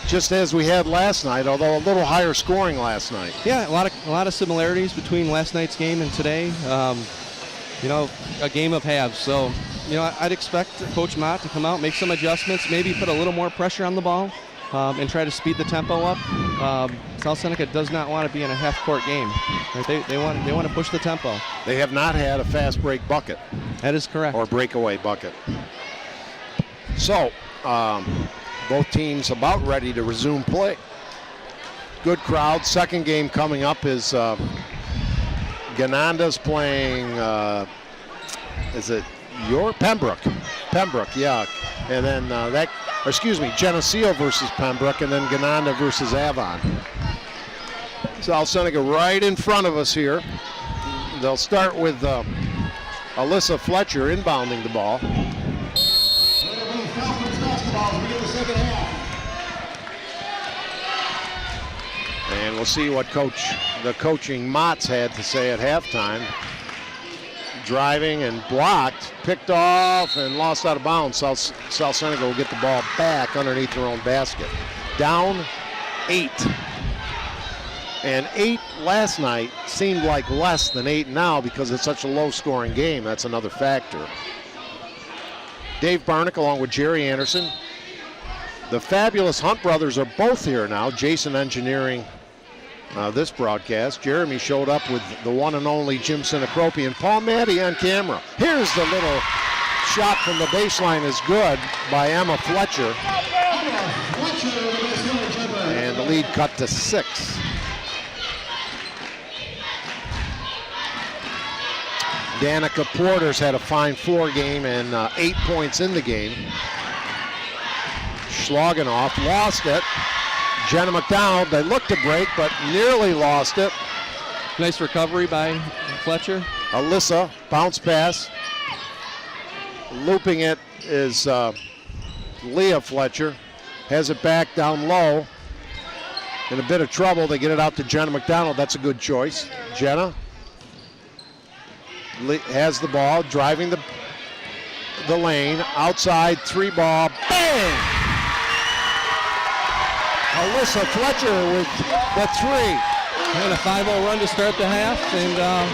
Speaker 2: just as we had last night, although a little higher scoring last night.
Speaker 3: Yeah, a lot of similarities between last night's game and today. A game of halves. So, I'd expect Coach Mott to come out, make some adjustments, maybe put a little more pressure on the ball, and try to speed the tempo up. South Seneca does not want to be in a half-court game. Right? They want to push the tempo.
Speaker 2: They have not had a fast break bucket.
Speaker 3: That is correct.
Speaker 2: Or breakaway bucket. So, both teams about ready to resume play. Good crowd. Second game coming up is Ganonda's playing, is it your Pembroke? Pembroke, yeah. And then Geneseo versus Pembroke, and then Ganonda versus Avon. South Seneca right in front of us here. They'll start with Alyssa Fletcher inbounding the ball. And we'll see what the coaching Motts had to say at halftime. Driving and blocked, picked off, and lost out of bounds. South Seneca will get the ball back underneath their own basket. Down 8. And 8 last night seemed like less than 8 now because it's such a low-scoring game. That's another factor. Dave Barnick along with Jerry Anderson. The fabulous Hunt brothers are both here now. Jason engineering this broadcast. Jeremy showed up with the one and only Jim Sinacropi and Paul Maddie on camera. Here's the little shot from the baseline is good by Emma Fletcher. And the lead cut to 6. Danica Porter's had a fine floor game and 8 points in the game. Schlagenoff lost it. Jenna McDonald, they looked to break, but nearly lost it.
Speaker 3: Nice recovery by Fletcher.
Speaker 2: Alyssa, bounce pass. Looping it is Leah Fletcher. Has it back down low. In a bit of trouble, they get it out to Jenna McDonald. That's a good choice. Jenna has the ball, driving the lane. Outside, 3-ball, bang! Alyssa Fletcher with the 3.
Speaker 3: And a 5-0 run to start the half, and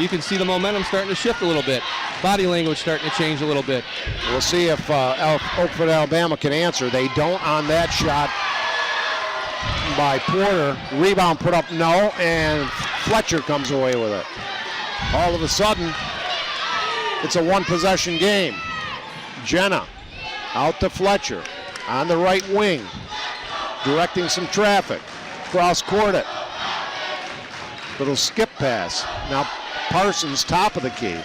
Speaker 3: you can see the momentum starting to shift a little bit. Body language starting to change a little bit.
Speaker 2: We'll see if Oakfield-Alabama can answer. They don't on that shot by Porter. Rebound put up, no, and Fletcher comes away with it. All of a sudden, It's a one-possession game. Jenna out to Fletcher on the right wing, directing some traffic. Cross court it. Little skip pass. Now Parsons top of the key.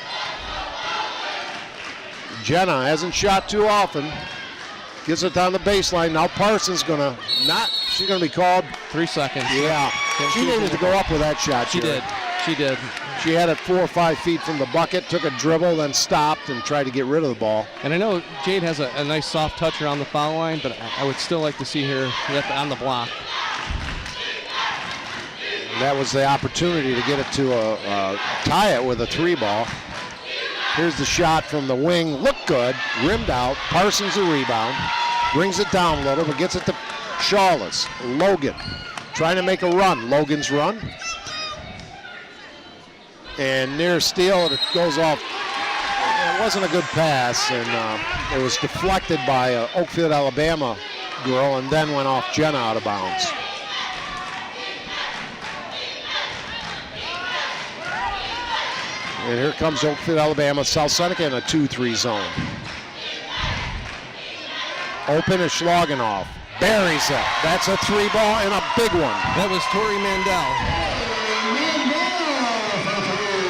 Speaker 2: Jenna hasn't shot too often. Gets it down the baseline. Now Parsons she's gonna be called.
Speaker 3: 3 seconds.
Speaker 2: Yeah. She needed to go up with that shot.
Speaker 3: She did.
Speaker 2: She had it 4 or 5 feet from the bucket, took a dribble, then stopped and tried to get rid of the ball.
Speaker 3: And I know Jade has a nice soft touch around the foul line, but I would still like to see her on the block.
Speaker 2: And that was the opportunity to get it to tie it with a 3 ball. Here's the shot from the wing. Looked good. Rimmed out. Parsons a rebound. Brings it down a little, but gets it to Shawless. Logan trying to make a run. Logan's run. And near steal, it goes off. It wasn't a good pass, and it was deflected by an Oakfield-Alabama girl, and then went off Jenna out of bounds. And here comes Oakfield-Alabama, South Seneca in a 2-3 zone. Open is Schlagenoff. Buries it. That's a 3 ball and a big one.
Speaker 3: That was Tori Mandel.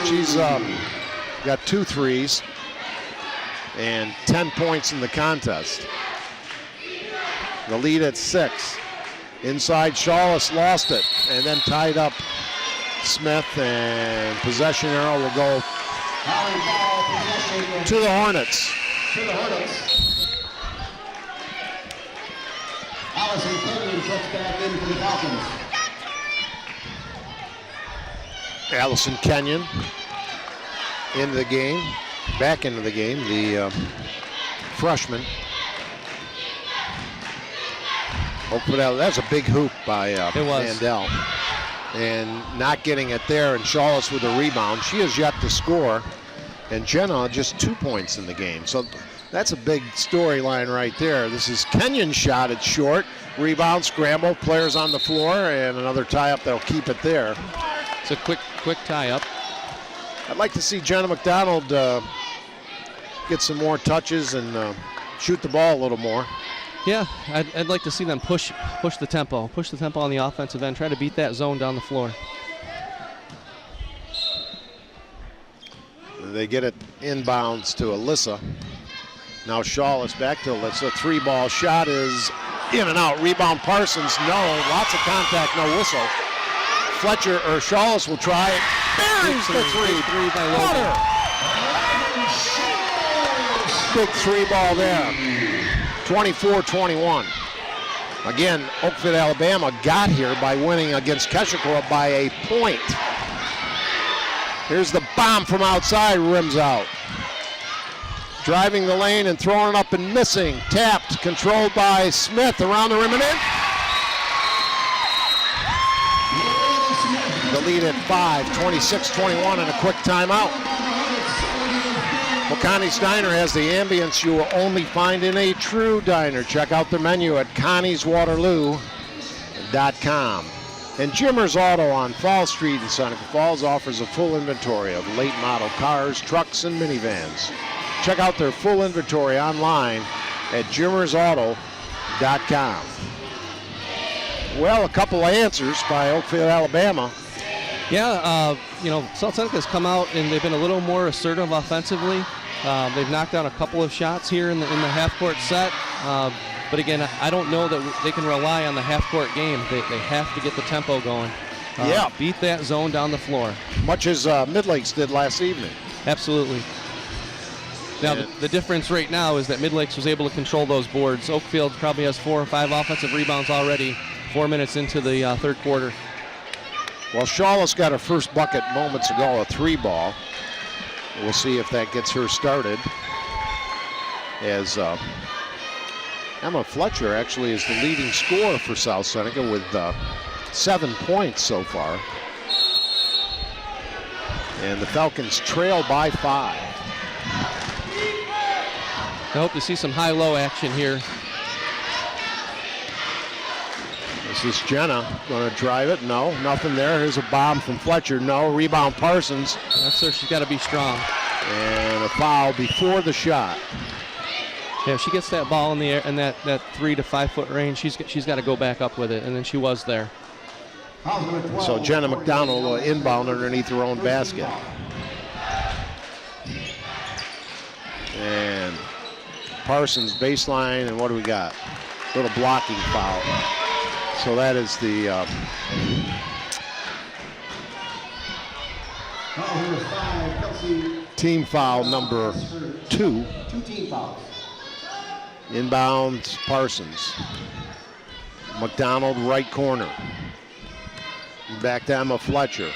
Speaker 2: She's got 2 threes and 10 points in the contest. The lead at 6. Inside, Shawless lost it and then tied up Smith, and possession arrow will go to the Hornets.
Speaker 5: Allison Kenyon checks back in for the Falcons.
Speaker 2: Allison Kenyon into the game, back into the game, the freshman. That's a big hoop by Mandel. And not getting it there, and Shawless with a rebound. She has yet to score, and Jenna just 2 points in the game. So that's a big storyline right there. This is Kenyon's shot. It's short. Rebound, scramble, players on the floor, and another tie-up that'll keep it there.
Speaker 3: It's a quick tie-up.
Speaker 2: I'd like to see Jenna McDonald get some more touches and shoot the ball a little more.
Speaker 3: Yeah, I'd like to see them push the tempo on the offensive end, try to beat that zone down the floor.
Speaker 2: They get it inbounds to Alyssa. Now Shawless back to Alyssa. 3 ball shot is in and out. Rebound Parsons, no. Lots of contact, no whistle. Fletcher or Shawless will try it. Buries the 3
Speaker 3: by Logan.
Speaker 2: Big 3 ball there. 24-21. Again, Oakfield-Alabama got here by winning against Keshikora by a point. Here's the bomb from outside, rims out. Driving the lane and throwing it up and missing. Tapped, controlled by Smith around the rim and in. The lead at 5, 26-21 and a quick timeout. Connie's Diner has the ambience you will only find in a true diner. Check out the menu at connieswaterloo.com. And Jimmer's Auto on Fall Street in Seneca Falls offers a full inventory of late model cars, trucks, and minivans. Check out their full inventory online at jimmersauto.com. Well, a couple of answers by Oakfield-Alabama.
Speaker 3: Yeah, South Seneca has come out and they've been a little more assertive offensively. They've knocked down a couple of shots here in the half-court set. But again, I don't know that they can rely on the half-court game. They have to get the tempo going. Beat that zone down the floor.
Speaker 2: Much as Mid-Lakes did last evening.
Speaker 3: Absolutely. Now, the difference right now is that Mid-Lakes was able to control those boards. Oakfield probably has 4 or 5 offensive rebounds already, 4 minutes into the third quarter.
Speaker 2: Well, Shawless got her first bucket moments ago, a 3 ball. We'll see if that gets her started. As Emma Fletcher actually is the leading scorer for South Seneca with 7 points so far. And the Falcons trail by 5.
Speaker 3: I hope to see some high-low action here.
Speaker 2: This is Jenna going to drive it. No, nothing there. Here's a bomb from Fletcher. No. Rebound Parsons.
Speaker 3: That's her. She's got to be strong.
Speaker 2: And a foul before the shot.
Speaker 3: Yeah, if she gets that ball in the air in that 3 to 5 foot range, she's got to go back up with it, and then she was there.
Speaker 2: So Jenna McDonald will inbound underneath her own basket. And Parsons baseline, and what do we got? Little blocking foul. So that is the team foul number 2.
Speaker 5: 2 team fouls.
Speaker 2: Inbound Parsons. McDonald right corner. Back to Emma Fletcher.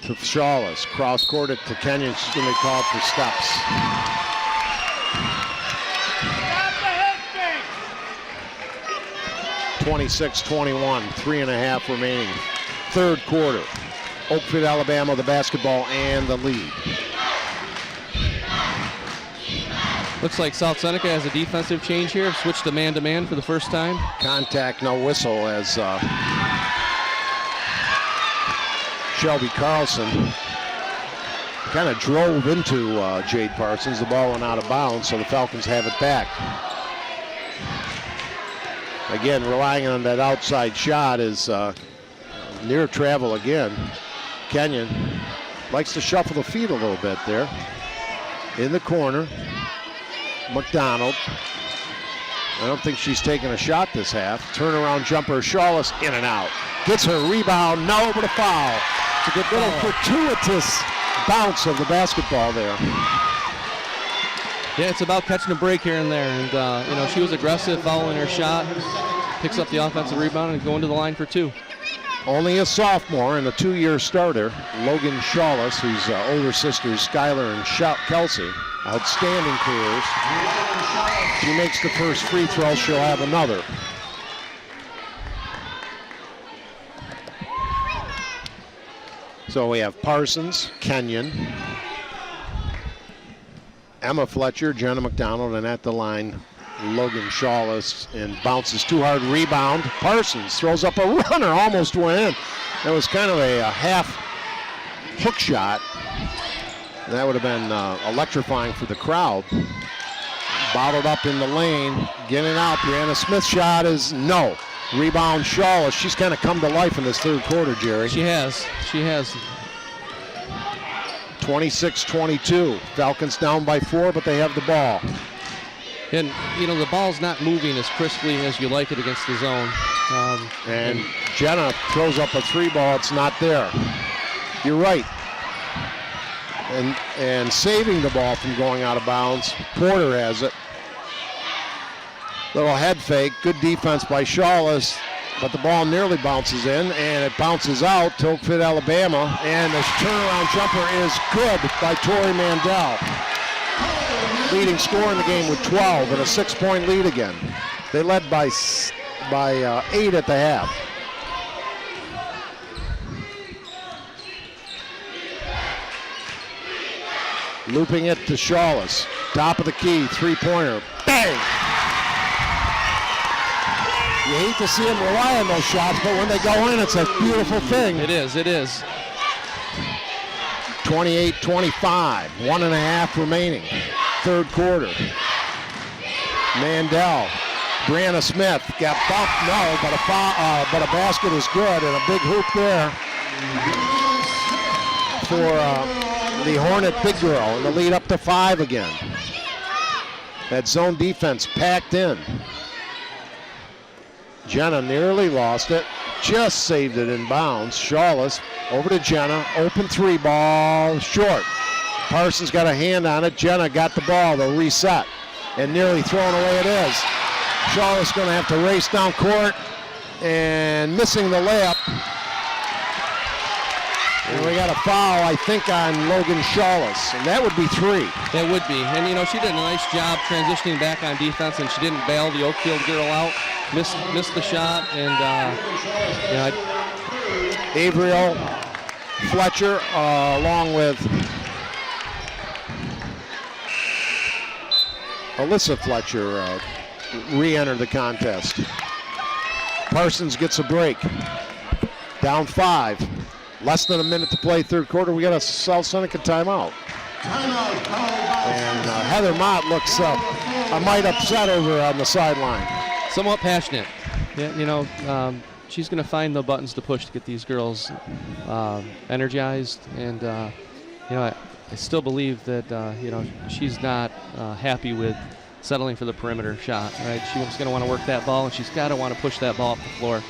Speaker 2: To Shawless. Cross court it to Kenyon. She's going to be called for steps. 26-21, 3.5 remaining. Third quarter. Oakfield-Alabama, the basketball and the lead.
Speaker 3: Looks like South Seneca has a defensive change here. Switched to man-to-man for the first time.
Speaker 2: Contact, no whistle, as Shelby Carlson kind of drove into Jade Parsons. The ball went out of bounds, so the Falcons have it back. Again, relying on that outside shot is near travel again. Kenyon likes to shuffle the feet a little bit there. In the corner, McDonald. I don't think she's taken a shot this half. Turnaround jumper, Shawless in and out. Gets her rebound, no, but a foul. It's a good little fortuitous bounce of the basketball there.
Speaker 3: Yeah, it's about catching a break here and there. And, you know, she was aggressive following her shot. Picks up the offensive rebound and going to the line for 2.
Speaker 2: Only a sophomore and a 2-year starter, Logan Shawless, whose older sisters, Skylar and Kelsey, outstanding careers. She makes the first free throw, she'll have another. So we have Parsons, Kenyon, Emma Fletcher, Jenna McDonald, and at the line, Logan Shawless, and bounces too hard, rebound. Parsons throws up a runner, almost went in. That was kind of a half hook shot. That would have been electrifying for the crowd. Bottled up in the lane, getting out. Brianna Smith's shot is no. Rebound Shawless. She's kind of come to life in this third quarter, Jerry.
Speaker 3: She has.
Speaker 2: 26-22. Falcons down by 4, but they have the ball.
Speaker 3: And, you know, the ball's not moving as crisply as you like it against the zone.
Speaker 2: And Jenna throws up a 3 ball. It's not there. You're right. And saving the ball from going out of bounds. Porter has it. Little head fake. Good defense by Shawless. But the ball nearly bounces in, and it bounces out to Oakfield-Alabama. And the turnaround jumper is good by Tori Mandel. Leading scorer in the game with 12 and a 6-point lead again. They led by 8 at the half. Looping it to Shawless. Top of the key, 3-pointer. Bang! You hate to see them rely on those shots, but when they go in, it's a beautiful thing.
Speaker 3: It is.
Speaker 2: 28-25, 1.5 remaining. Third quarter. Mandel, Brianna Smith got bumped, no, but a basket is good, and a big hoop there for the Hornet big girl, and the lead up to 5 again. That zone defense packed in. Jenna nearly lost it, just saved it in bounds. Shawless over to Jenna, open 3 ball, short. Parsons got a hand on it. Jenna got the ball. They'll reset. And nearly thrown away it is. Shawless going to have to race down court. And missing the layup. And we got a foul, I think, on Logan Shawless. And that would be 3.
Speaker 3: It would be. And, you know, she did a nice job transitioning back on defense, and she didn't bail the Oakfield girl out. Missed the shot. And, you know,
Speaker 2: Avriel Fletcher, along with Alyssa Fletcher, re-enter the contest. Parsons gets a break. Down 5. Less than a minute to play third quarter. We got a South Seneca timeout. And Heather Mott looks a mite upset over on the sideline.
Speaker 3: Somewhat passionate. Yeah, you know, she's going to find the buttons to push to get these girls energized. And, you know, I still believe that, you know, she's not happy with settling for the perimeter shot, right? She's going to want to work that ball, and she's got to want to push that ball up the floor.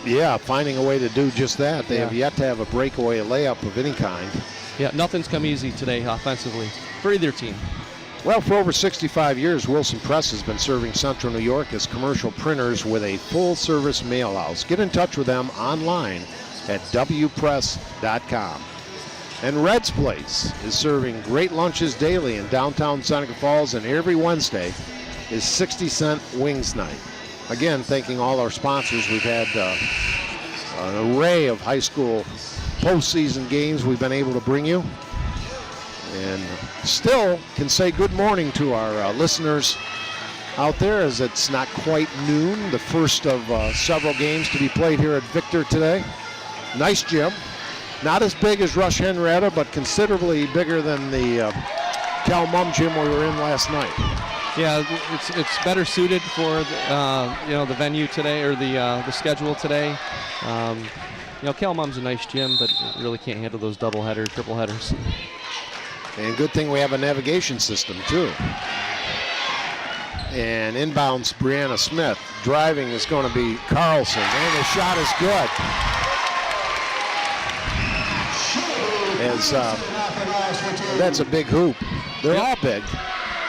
Speaker 2: Yeah, finding a way to do just that. They have yet to have a breakaway layup of any kind.
Speaker 3: Yeah, nothing's come easy today offensively for either team.
Speaker 2: Well, for over 65 years, Wilson Press has been serving Central New York as commercial printers with a full-service mail house. Get in touch with them online at wpress.com. And Red's Place is serving great lunches daily in downtown Seneca Falls, and every Wednesday is 60-cent Wings Night. Again, thanking all our sponsors. We've had an array of high school postseason games we've been able to bring you. And still can say good morning to our listeners out there, as it's not quite noon. The first of several games to be played here at Victor today. Nice gym. Not as big as Rush Henrietta, but considerably bigger than the Cal Mum gym we were in last night.
Speaker 3: Yeah, it's better suited for you know, the venue today, or the schedule today. You know, Cal Mum's a nice gym, but it really can't handle those double headers, triple headers.
Speaker 2: And good thing we have a navigation system too. And inbounds Brianna Smith. Driving is going to be Carlson, and the shot is good. As that's a big hoop. They're all big.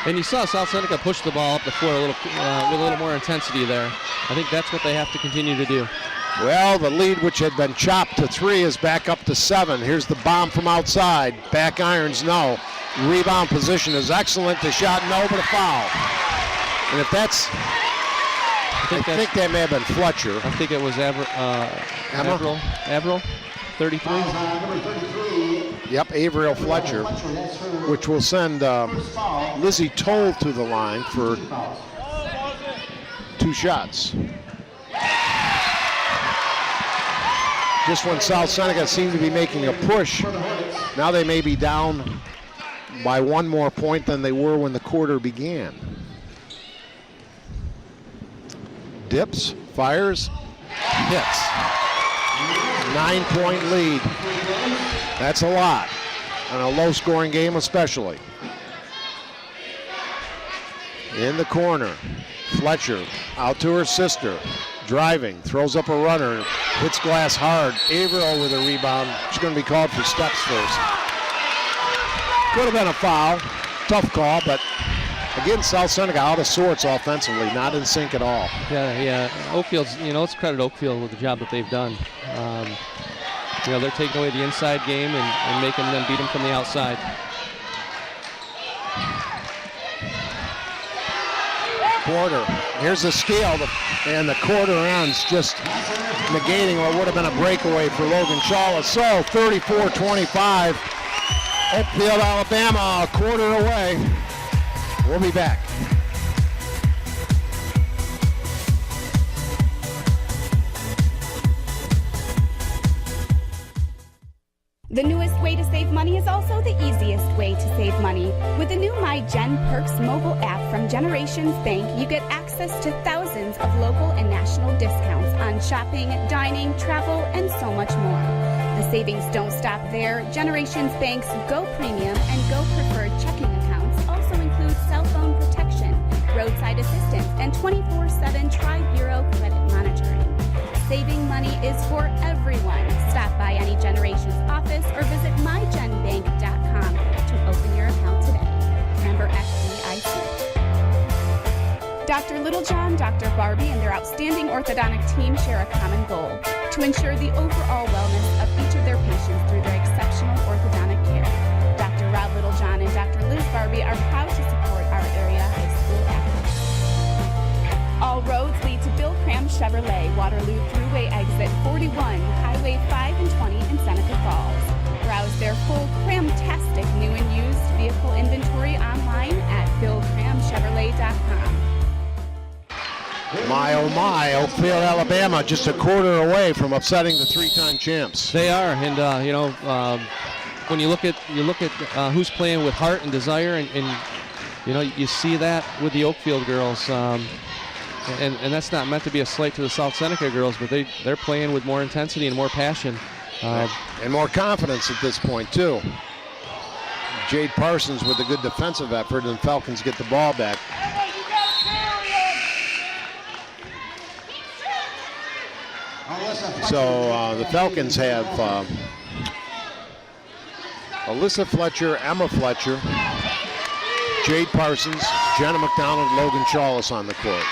Speaker 3: And you saw South Seneca push the ball up the floor a little, with a little more intensity there. I think that's what they have to continue to do.
Speaker 2: Well, the lead, which had been chopped to 3, is back up to 7. Here's the bomb from outside. Back irons, no. Rebound position is excellent. The shot, no, but a foul. And if that's, I think that may have been Fletcher.
Speaker 3: I think it was Averill, 33.
Speaker 2: Yep, Averill Fletcher, which will send Lizzie Toll to the line for 2 shots. Just when South Seneca seemed to be making a push, now they may be down by 1 more point than they were when the quarter began. Dips, fires, hits. 9-point lead. That's a lot, and a low-scoring game especially. In the corner, Fletcher out to her sister. Driving, throws up a runner, hits glass hard. Averill with a rebound. She's going to be called for steps first. Could have been a foul. Tough call, but again, South Seneca out of sorts offensively, not in sync at all.
Speaker 3: Yeah. Oakfield's, you know, let's credit Oakfield with the job that they've done. You know, they're taking away the inside game and making them beat them from the outside.
Speaker 2: Porter, here's the steal, and the quarter ends, just negating what would have been a breakaway for Logan Chawla. So 34-25, Oakfield-Alabama, a quarter away. We'll be back.
Speaker 4: The newest way to save money is also the easiest way to save money. With the new My Gen Perks mobile app from Generations Bank, you get access to thousands of local and national discounts on shopping, dining, travel, and so much more. The savings don't stop there. Generations Bank's Go Premium and Go Preferred checking accounts also include cell phone protection, roadside assistance, and 24/7 Tri-Bureau credit monitoring. Saving money is for everyone. Stop by any Generations office or visit mygenbank.com to open your account today. Member FDIC. Dr. Littlejohn, Dr. Barbie, and their outstanding orthodontic team share a common goal: to ensure the overall wellness of each of their patients through their exceptional orthodontic care. Dr. Rob Littlejohn and Dr. Liz Barbie are proud to support our area high school athletes. All roads lead to Bill Cram Chevrolet, Waterloo Thruway Exit 41, Highway 5 and 20 in Seneca Falls. Browse their full Cram-tastic new and used vehicle inventory online at BillCramChevrolet.com.
Speaker 2: My, oh my, Oakfield-Alabama just a quarter away from upsetting the 3-time champs.
Speaker 3: They are, and you know, when you look at who's playing with heart and desire, and you know, you see that with the Oakfield girls, and that's not meant to be a slight to the South Seneca girls, but they're playing with more intensity and more passion.
Speaker 2: And more confidence at this point, too. Jade Parsons with a good defensive effort, and Falcons get the ball back. So the Falcons have Alyssa Fletcher, Emma Fletcher, Jade Parsons, Jenna McDonald, Logan Chawless on the court.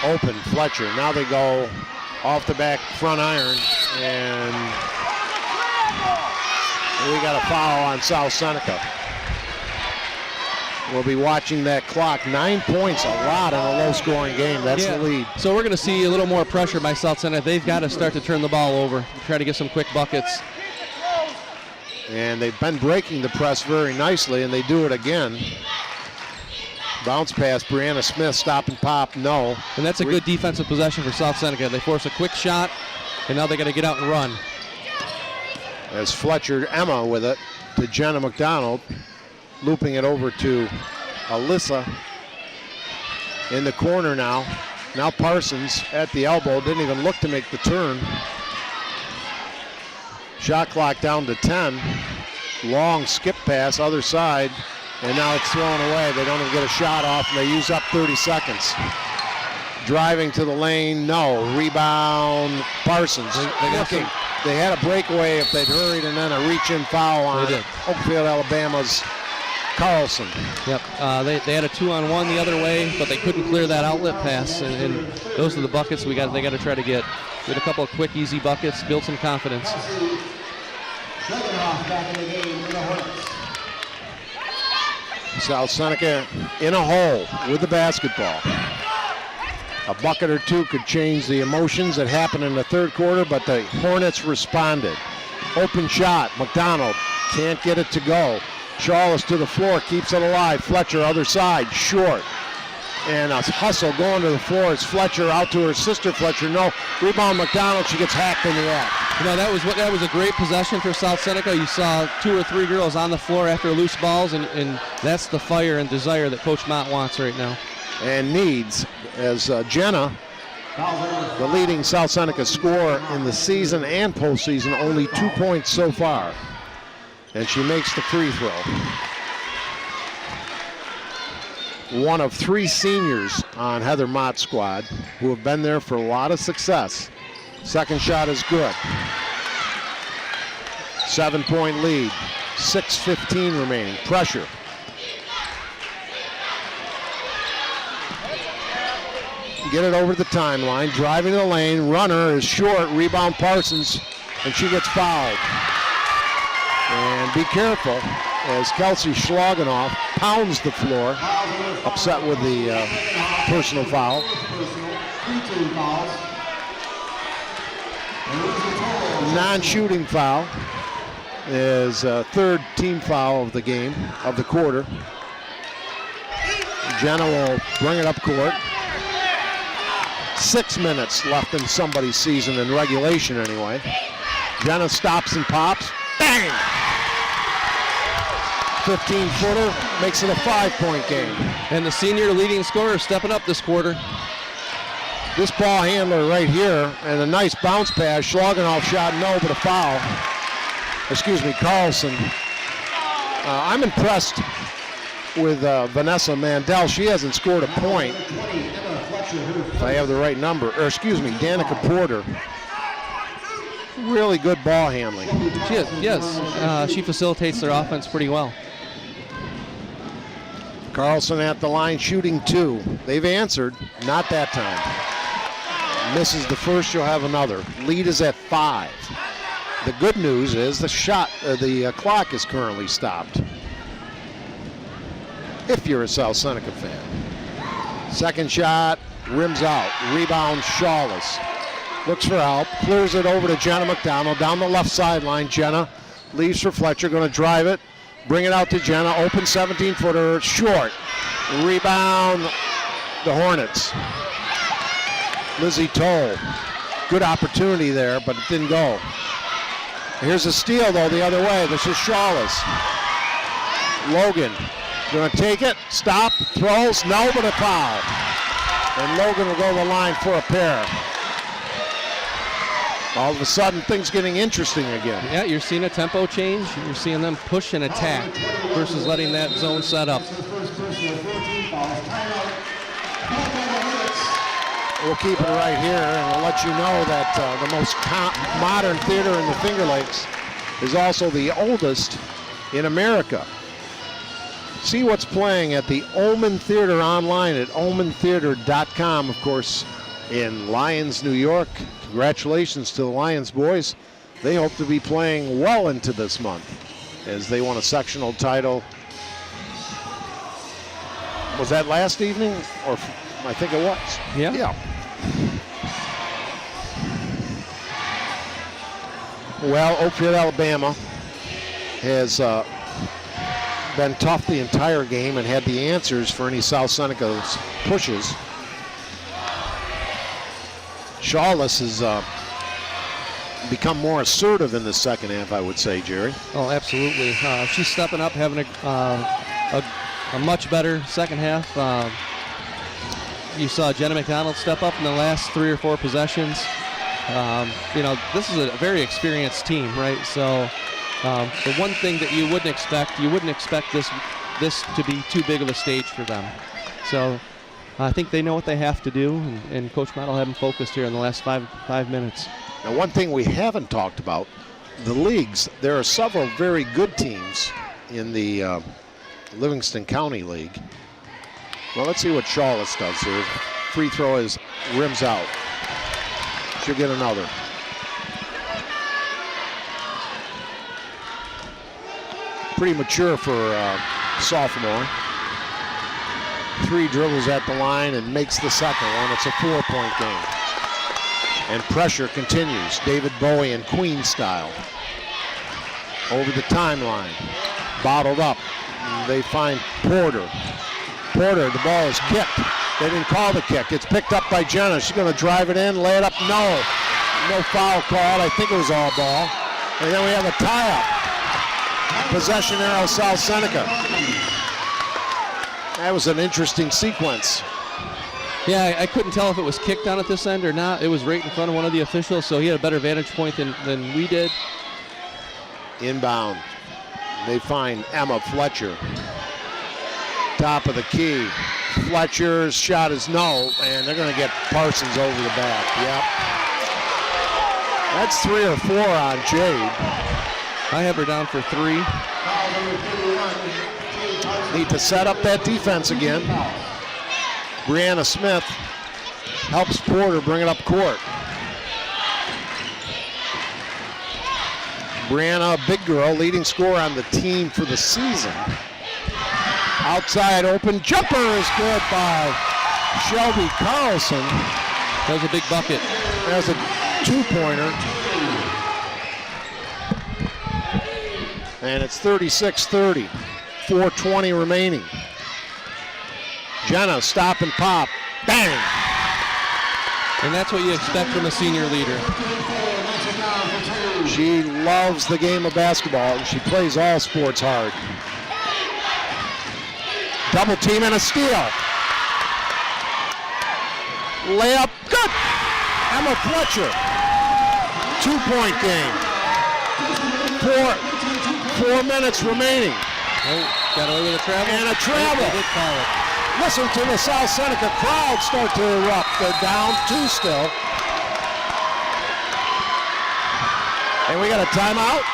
Speaker 2: Open, Fletcher. Now they go off the back front iron, and we got a foul on South Seneca. We'll be watching that clock. 9 points, a lot in a low-scoring game. That's the lead.
Speaker 3: So we're going to see a little more pressure by South Seneca. They've got to start to turn the ball over, try to get some quick buckets.
Speaker 2: And they've been breaking the press very nicely, and they do it again. Bounce pass, Brianna Smith, stop and pop, no.
Speaker 3: And that's a good defensive possession for South Seneca. They force a quick shot, and now they got to get out and run.
Speaker 2: As Fletcher, Emma with it to Jenna McDonald, looping it over to Alyssa in the corner now. Now Parsons at the elbow, didn't even look to make the turn. Shot clock down to 10. Long skip pass, other side, and now it's thrown away. They don't even get a shot off, and they use up 30 seconds. Driving to the lane, no. Rebound, Parsons. They had a breakaway if they'd hurried, and then a reach-in foul on Oakfield-Alabama's Carlson.
Speaker 3: Yep, they had a 2-on-1 the other way, but they couldn't clear that outlet pass, and those are the buckets they got to try to get. Get a couple of quick, easy buckets, build some confidence.
Speaker 2: South Seneca in a hole with the basketball. A bucket or two could change the emotions that happened in the third quarter, but the Hornets responded. Open shot, McDonald can't get it to go. Chawless to the floor, keeps it alive. Fletcher, other side, short. And a hustle going to the floor. It's Fletcher out to her sister Fletcher. No, rebound McDonald. She gets hacked in the act.
Speaker 3: You know, that was a great possession for South Seneca. You saw 2 or 3 girls on the floor after loose balls, and that's the fire and desire that Coach Mott wants right now.
Speaker 2: And needs, as Jenna, the leading South Seneca scorer in the season and postseason, only 2 points so far. And she makes the free throw. One of 3 seniors on Heather Mott's squad who have been there for a lot of success. Second shot is good. 7-point lead. 6:15 remaining. Pressure. Get it over the timeline. Driving the lane. Runner is short. Rebound Parsons. And she gets fouled. And be careful as Kelsey Schlagenoff pounds the floor. Upset with the personal foul. Non-shooting foul is third team foul of the game, of the quarter. Jenna will bring it up court. 6 minutes left in somebody's season, in regulation anyway. Jenna stops and pops. Bang! 15-footer makes it a 5-point game.
Speaker 3: And the senior leading scorer stepping up this quarter.
Speaker 2: This ball handler right here, and a nice bounce pass. Schlagenoff shot, no, but a foul. Excuse me, Carlson. I'm impressed with Vanessa Mandel. She hasn't scored a point. If I have the right number. Or excuse me, Danica Porter. Really good ball handling.
Speaker 3: She is, yes. She facilitates their offense pretty well.
Speaker 2: Carlson at the line, shooting 2. They've answered, not that time. Misses the first, you'll have another. Lead is at 5. The good news is the clock is currently stopped. If you're a South Seneca fan. Second shot, rims out. Rebound, Chawless. Looks for help, clears it over to Jenna McDonald down the left sideline. Jenna leaves for Fletcher, going to drive it, bring it out to Jenna, open 17-footer, short. Rebound, the Hornets. Lizzie Toll, good opportunity there, but it didn't go. Here's a steal, though, the other way. This is Shawless. Logan going to take it, stop, throws, no, but a foul. And Logan will go to the line for a pair. All of a sudden, things getting interesting again.
Speaker 3: Yeah, you're seeing a tempo change. You're seeing them push and attack versus letting that zone set up.
Speaker 2: We'll keep it right here, and we'll let you know that the most modern theater in the Finger Lakes is also the oldest in America. See what's playing at the Omen Theater online at omentheater.com, of course, in Lyons, New York. Congratulations to the Lions boys. They hope to be playing well into this month as they won a sectional title. Was that last evening? Or I think it was.
Speaker 3: Yeah.
Speaker 2: Well, Oakfield-Alabama has been tough the entire game and had the answers for any South Seneca's pushes. Shawless has become more assertive in the second half, I would say, Jerry.
Speaker 3: Oh, absolutely. She's stepping up, having a much better second half. You saw Jenna McDonald step up in the last 3 or 4 possessions. This is a very experienced team, right? So the one thing that you wouldn't expect this to be too big of a stage for them. So I think they know what they have to do, and Coach Mott will have them focused here in the last five minutes.
Speaker 2: Now, one thing we haven't talked about, the leagues. There are several very good teams in the Livingston County League. Well, let's see what Shawless does here. Free throw is rims out. She'll get another. Pretty mature for sophomore. 3 dribbles at the line and makes the second one. It's a 4-point game. And pressure continues. David Bowie in Queen style. Over the timeline. Bottled up. They find Porter. Porter, the ball is kicked. They didn't call the kick. It's picked up by Jenna. She's going to drive it in, lay it up. No. No foul called. I think it was all ball. And then we have a tie-up. Possession arrow, South Seneca. That was an interesting sequence.
Speaker 3: Yeah, I couldn't tell if it was kicked on at this end or not. It was right in front of one of the officials, so he had a better vantage point than we did.
Speaker 2: Inbound. They find Emma Fletcher. Top of the key. Fletcher's shot is no, and they're going to get Parsons over the back. Yep. That's 3 or 4 on Jade.
Speaker 3: I have her down for 3.
Speaker 2: Need to set up that defense again. Brianna Smith helps Porter bring it up court. Brianna, a big girl, leading scorer on the team for the season. Outside open jumper is good by Shelby Carlson.
Speaker 3: That was a big bucket.
Speaker 2: There's a 2-pointer. And it's 36-30. 4:20 remaining. Jenna, stop and pop. Bang!
Speaker 3: And that's what you expect from a senior leader.
Speaker 2: She loves the game of basketball, and she plays all sports hard. Double team and a steal. Layup, good! Emma Fletcher. 2-point game. 4 minutes remaining.
Speaker 3: Oh, got away with a travel.
Speaker 2: And a travel.
Speaker 3: They did call it.
Speaker 2: Listen to the South Seneca crowd start to erupt. They're down 2 still. And we got a timeout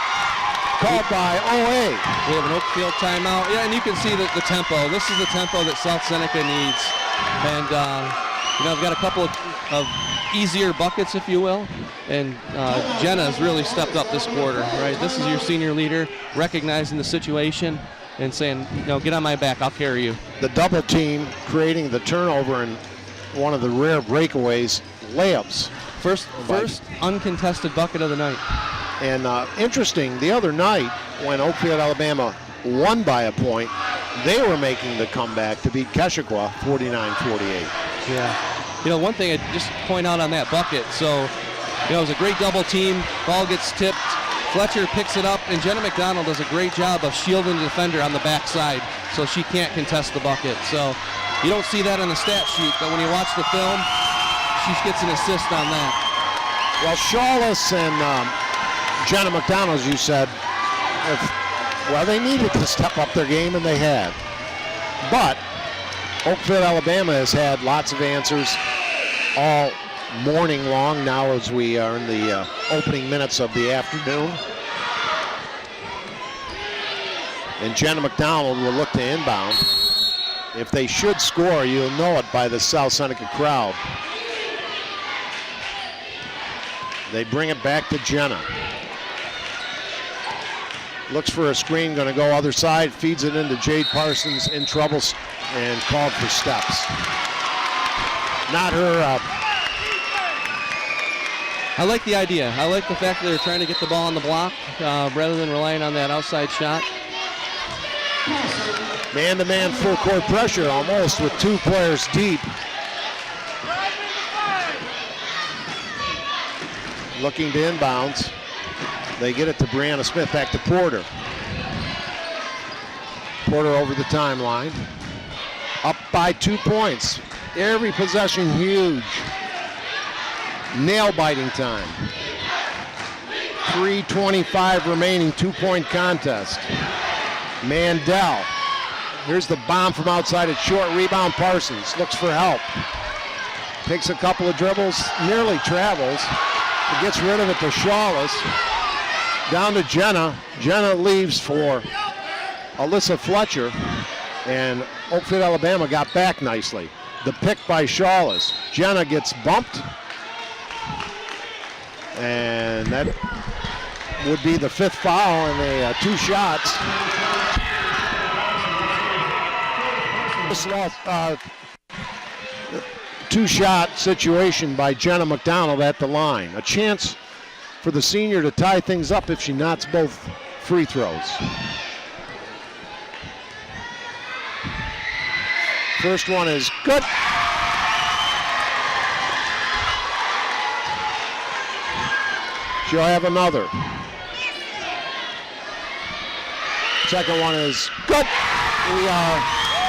Speaker 2: called by OA.
Speaker 3: We have an Oakfield timeout. Yeah, and you can see the tempo. This is the tempo that South Seneca needs. And, I've got a couple of easier buckets, if you will. And Jenna has really stepped up this quarter, right? This is your senior leader, recognizing the situation and saying, get on my back, I'll carry you.
Speaker 2: The double team creating the turnover and one of the rare breakaways, layups.
Speaker 3: First uncontested bucket of the night.
Speaker 2: And interesting, the other night when Oakfield-Alabama won by a point, they were making the comeback to beat Keshequa 49-48.
Speaker 3: Yeah. One thing I'd just point out on that bucket, so, it was a great double team. Ball gets tipped Fletcher picks it up, and Jenna McDonald does a great job of shielding the defender on the backside so she can't contest the bucket. So you don't see that on the stat sheet, but when you watch the film, she gets an assist on that.
Speaker 2: Well, Shawless and Jenna McDonald, as you said, they needed to step up their game, and they had. But Oakfield-Alabama has had lots of answers all morning long now as we are in the opening minutes of the afternoon. And Jenna McDonald will look to inbound. If they should score, you'll know it by the South Seneca crowd. They bring it back to Jenna. Looks for a screen, going to go other side, feeds it into Jade Parsons, in trouble and called for steps. Not her.
Speaker 3: I like the idea. I like the fact that they're trying to get the ball on the block rather than relying on that outside shot.
Speaker 2: Man-to-man full court pressure almost with 2 players deep. Looking to inbounds. They get it to Brianna Smith, back to Porter. Porter over the timeline. Up by 2 points. Every possession huge. Nail-biting time. 3:25 remaining, 2-point contest. Mandel. Here's the bomb from outside. It's short. Rebound Parsons. Looks for help. Takes a couple of dribbles. Nearly travels. It gets rid of it to Shawless. Down to Jenna. Jenna leaves for Alyssa Fletcher. And Oakfield-Alabama got back nicely. The pick by Shawless. Jenna gets bumped. And that would be the 5th foul and 2 shots. Two-shot situation by Jenna McDonald at the line. A chance for the senior to tie things up if she knots both free throws. First one is good. She'll have another. Second one is good. We are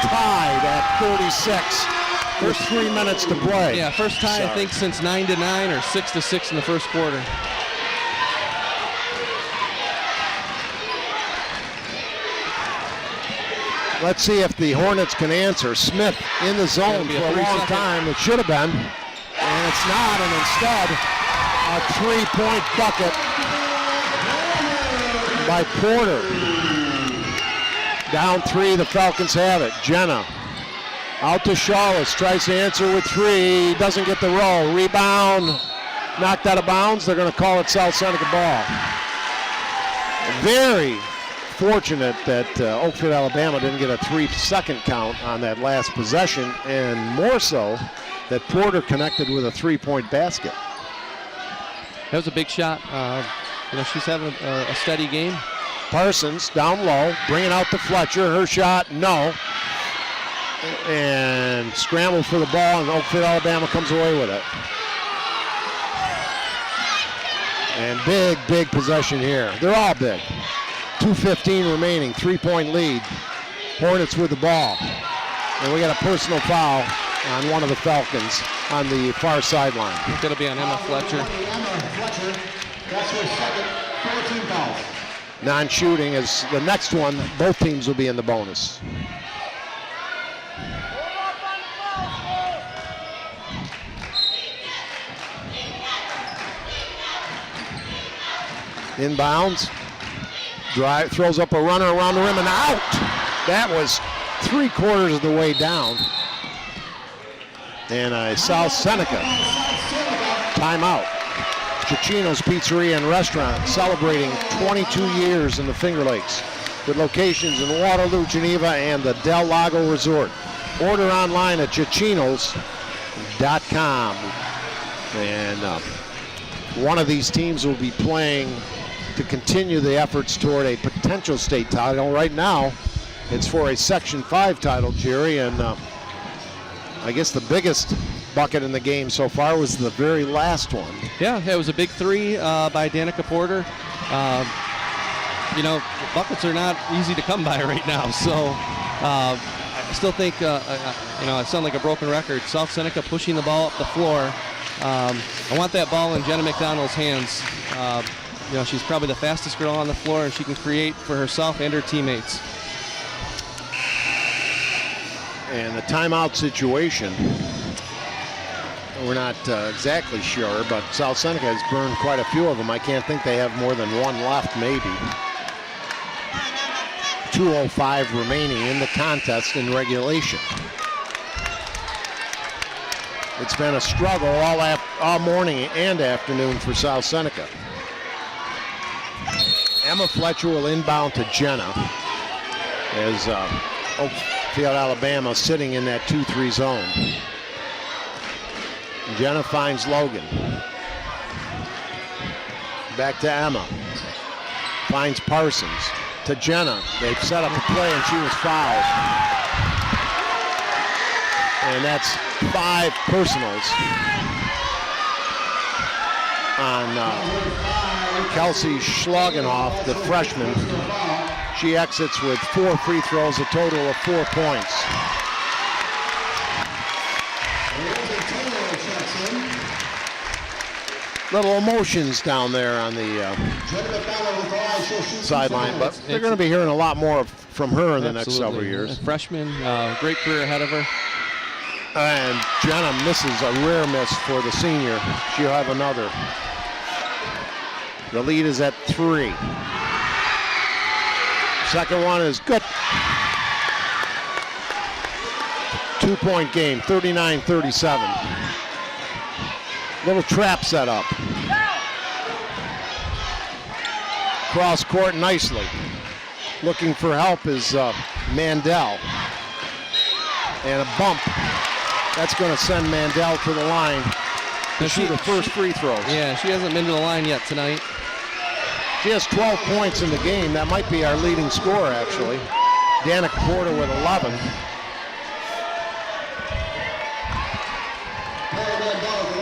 Speaker 2: tied at 36. First 3 minutes to play.
Speaker 3: Yeah, first tie I think since 9-9 or 6-6 in the first quarter.
Speaker 2: Let's see if the Hornets can answer. Smith in the zone for a long time. It should have been. And it's not, and instead, a 3-point bucket by Porter. Down 3, the Falcons have it. Jenna out to Shawless, tries to answer with 3, doesn't get the roll. Rebound, knocked out of bounds. They're going to call it South Seneca ball. Very fortunate that Oakfield-Alabama didn't get a 3-second count on that last possession, and more so that Porter connected with a 3-point basket.
Speaker 3: That was a big shot. She's having a steady game.
Speaker 2: Parsons down low, bringing out to Fletcher. Her shot, no. And scrambled for the ball, and Oakfield-Alabama comes away with it. And big possession here. They're all big. 2:15 remaining, 3-point lead. Hornets with the ball. And we got a personal foul on one of the Falcons on the far sideline.
Speaker 3: It's going to be on Emma Fletcher.
Speaker 5: That's her second, 14 fouls.
Speaker 2: Non-shooting is the next one. Both teams will be in the bonus. Inbounds. Drive, throws up a runner around the rim and out. That was 3/4 of the way down. And a South Seneca timeout. Cicino's Pizzeria and Restaurant celebrating 22 years in the Finger Lakes with locations in Waterloo, Geneva, and the Del Lago Resort. Order online at Cicino's.com. And one of these teams will be playing to continue the efforts toward a potential state title. Right now, it's for a Section 5 title, Jerry, and I guess the biggest bucket in the game so far was the very last one.
Speaker 3: Yeah, it was a big three by Danica Porter. You know, buckets are not easy to come by right now, so I still think, you know, I sound like a broken record. South Seneca pushing the ball up the floor. I want that ball in Jenna McDonald's hands. You know, she's probably the fastest girl on the floor, and she can create for herself and her teammates.
Speaker 2: And the timeout situation, we're not exactly sure, but South Seneca has burned quite a few of them. I can't think they have more than one left, maybe. 2:05 remaining in the contest in regulation. It's been a struggle all morning and afternoon for South Seneca. Emma Fletcher will inbound to Jenna as Oakfield-Alabama sitting in that 2-3 zone. Jenna finds Logan. Back to Emma. Finds Parsons. To Jenna. They've set up a play and she was fouled. And that's 5 personals on Kelsey Schlagenhoff, the freshman. She exits with 4 free throws, a total of 4 points. Little emotions down there on the sideline, but they're going to be hearing a lot more from her in the next several years.
Speaker 3: A freshman, great career ahead of her.
Speaker 2: And Jenna misses a rare miss for the senior. She'll have another. The lead is at 3. Second one is good. 2-point game, 39-37. Little trap set up. Cross court nicely. Looking for help is Mandel. And a bump. That's going to send Mandel to the line to shoot her first free throws.
Speaker 3: Yeah, she hasn't been to the line yet tonight.
Speaker 2: She has 12 points in the game. That might be our leading scorer, actually. Danica Porter with 11.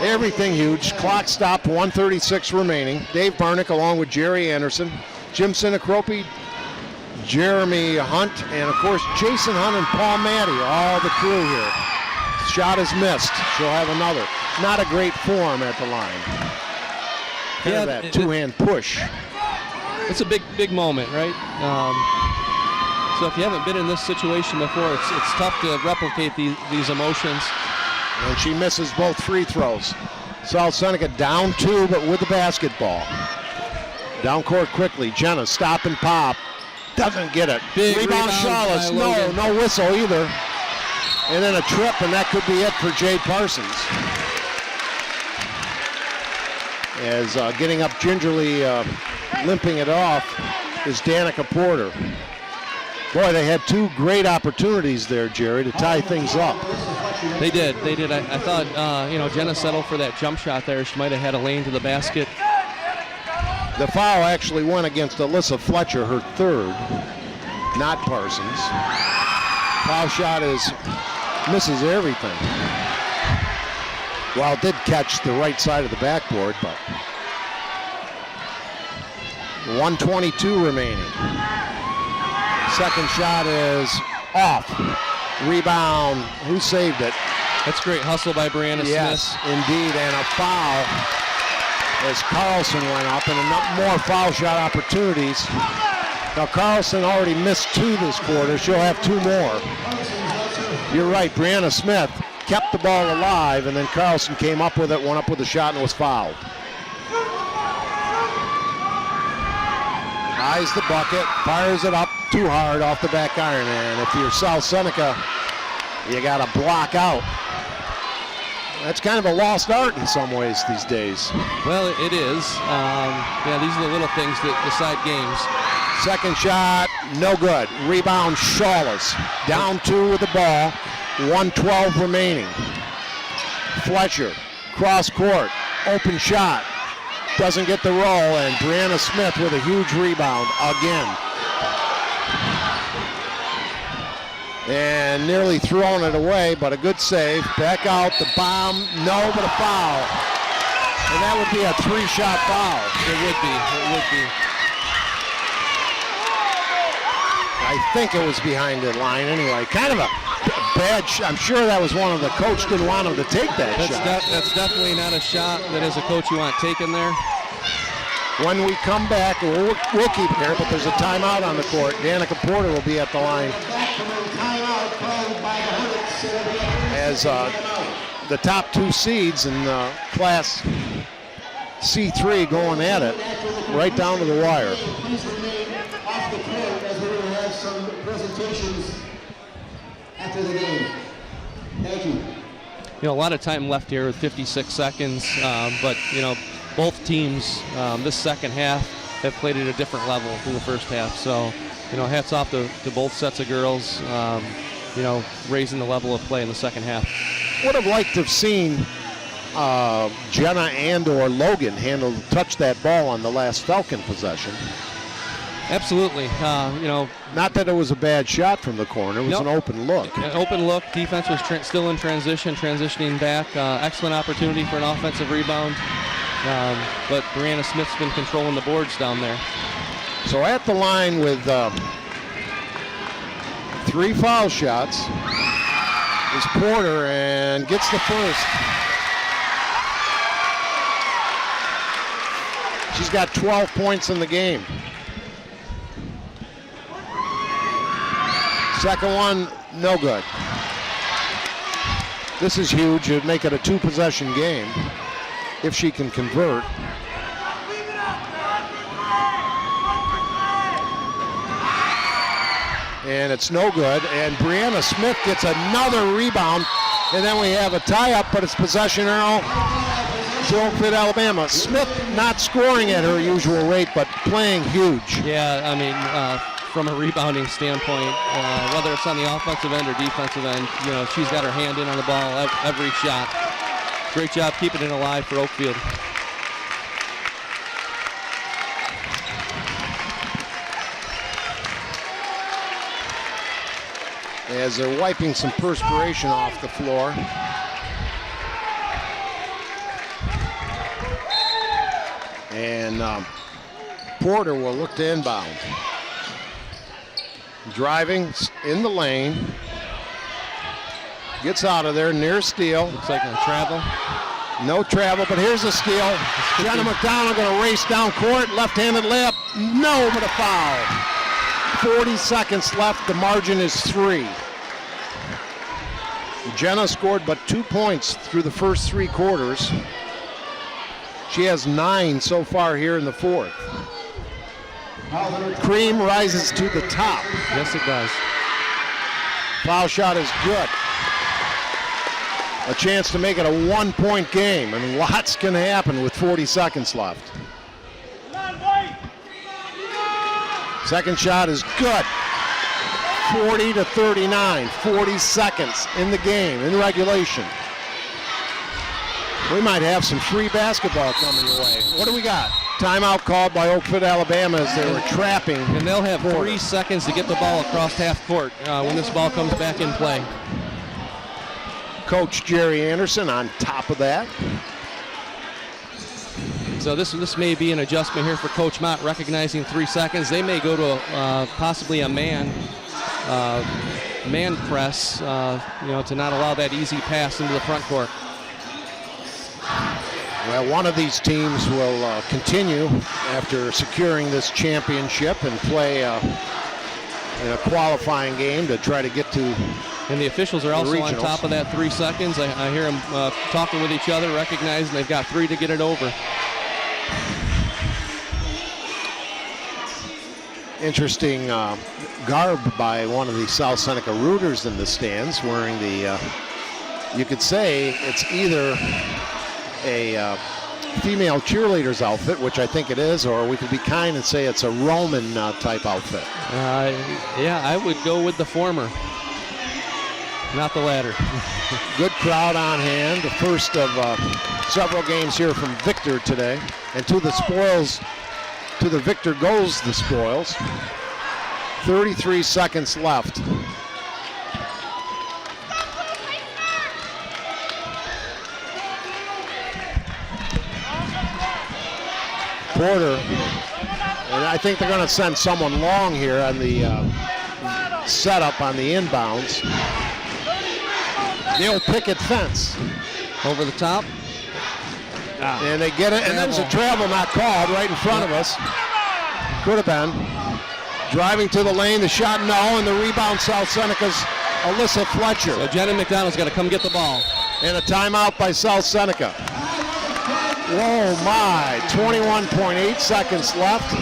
Speaker 2: Everything huge. Clock stopped, 1:36 remaining. Dave Barnick along with Jerry Anderson, Jim Sinacropi, Jeremy Hunt, and of course Jason Hunt and Paul Matty, all the crew here. Shot is missed. She'll have another. Not a great form at the line.
Speaker 3: Yeah,
Speaker 2: that two-hand push.
Speaker 3: It's a big moment, right? So if you haven't been in this situation before, it's tough to replicate these emotions.
Speaker 2: And she misses both free throws. South Seneca down 2, but with the basketball. Down court quickly. Jenna stop and pop. Doesn't get it.
Speaker 3: Big
Speaker 2: rebound Charles. No whistle either. And then a trip, and that could be it for Jay Parsons. As getting up gingerly, limping it off, is Danica Porter. Boy, they had 2 great opportunities there, Jerry, to tie things up.
Speaker 3: They did. I thought, you know, Jenna settled for that jump shot there. She might have had a lane to the basket.
Speaker 2: The foul actually went against Alyssa Fletcher, her 3rd, not Parsons. Foul shot misses everything. Well, it did catch the right side of the backboard, but 1:22 remaining. Second shot is off. Rebound. Who saved it?
Speaker 3: That's great hustle by Brianna Smith.
Speaker 2: Yes, indeed, and a foul as Carlson went up, and more foul shot opportunities. Now Carlson already missed 2 this quarter. She'll have 2 more. You're right, Brianna Smith kept the ball alive, and then Carlson came up with it, went up with a shot, and was fouled. Eyes the bucket, fires it up too hard off the back iron, and if you're South Seneca, you got to block out. That's kind of a lost art in some ways these days.
Speaker 3: Well, it is. Yeah, these are the little things that decide games.
Speaker 2: Second shot, no good. Rebound, Shawless. Down 2 with the ball, 1:12 remaining. Fletcher, cross court, open shot. Doesn't get the roll, and Brianna Smith with a huge rebound again. And nearly thrown it away, but a good save. Back out, the bomb, no, but a foul. And that would be a 3-shot foul.
Speaker 3: It would be.
Speaker 2: I think it was behind the line anyway. Kind of a bad shot. I'm sure that was one of the coach didn't want him to take that shot.
Speaker 3: That's definitely not a shot that as a coach you want taken there.
Speaker 2: When we come back, we'll keep it here, but there's a timeout on the court. Danica Porter will be at the line. As the top 2 seeds in Class C3 going at it, right down to the wire.
Speaker 5: Please remain off the court as we're going to have some presentations after the game. Thank you.
Speaker 3: A lot of time left here with 56 seconds, but, both teams this second half have played at a different level from the first half. So, hats off to both sets of girls, raising the level of play in the second half.
Speaker 2: Would have liked to have seen Jenna and or Logan touch that ball on the last Falcon possession.
Speaker 3: Absolutely.
Speaker 2: Not that it was a bad shot from the corner. It was an open look.
Speaker 3: An open look. Defense was still in transitioning back. Excellent opportunity for an offensive rebound. But Brianna Smith's been controlling the boards down there.
Speaker 2: So at the line with 3 foul shots is Porter and gets the first. She's got 12 points in the game. Second one, no good. This is huge. It'd make it a 2-possession game if she can convert. And it's no good. And Brianna Smith gets another rebound. And then we have a tie-up, but it's possession arrow to Oakfield-Alabama. Smith not scoring at her usual rate, but playing huge.
Speaker 3: Yeah, from a rebounding standpoint, whether it's on the offensive end or defensive end, she's got her hand in on the ball every shot. Great job keeping it alive for Oakfield.
Speaker 2: As they're wiping some perspiration off the floor. And Porter will look to inbound. Driving in the lane. Gets out of there near steal.
Speaker 3: Looks like a travel.
Speaker 2: No travel, but here's a steal. Jenna McDonald going to race down court. Left-handed layup. No, but a foul. 40 seconds left. The margin is 3. Jenna scored but 2 points through the first 3 quarters. She has 9 so far here in the fourth. Cream rises to the top.
Speaker 3: Yes, it does.
Speaker 2: Foul shot is good. A chance to make it a 1-point game, and lots can happen with 40 seconds left. Second shot is good. 40-39, 40 seconds in the game, in regulation. We might have some free basketball coming your way. What do we got? Timeout called by Oakfield-Alabama as they were trapping.
Speaker 3: And they'll have 3 seconds to get the ball across half court when this ball comes back in play.
Speaker 2: Coach Jerry Anderson on top of that.
Speaker 3: So this may be an adjustment here for Coach Mott, recognizing 3 seconds. They may go to possibly a man press, to not allow that easy pass into the front court.
Speaker 2: Well, one of these teams will continue after securing this championship and play in a qualifying game to try to get to.
Speaker 3: And the officials are also on top of that 3 seconds. I hear them talking with each other, recognizing they've got 3 to get it over.
Speaker 2: Interesting garb by one of the South Seneca Rooters in the stands, wearing the, you could say it's either a female cheerleader's outfit, which I think it is, or we could be kind and say it's a Roman type outfit.
Speaker 3: Yeah, I would go with the former, not the latter.
Speaker 2: Good crowd on hand. The first of several games here from Victor today. And to the spoils, to the Victor goes the spoils. 33 seconds left. Porter, and I think they're going to send someone long here on the setup on the inbounds. The old picket fence.
Speaker 3: Over the top.
Speaker 2: And they get it, and there's a travel not called right in front of us. Could have been. Driving to the lane, the shot no, and the rebound South Seneca's Alyssa Fletcher.
Speaker 3: So Jenna McDonald's got to come get the ball.
Speaker 2: And a timeout by South Seneca. Whoa, my, 21.8 seconds left.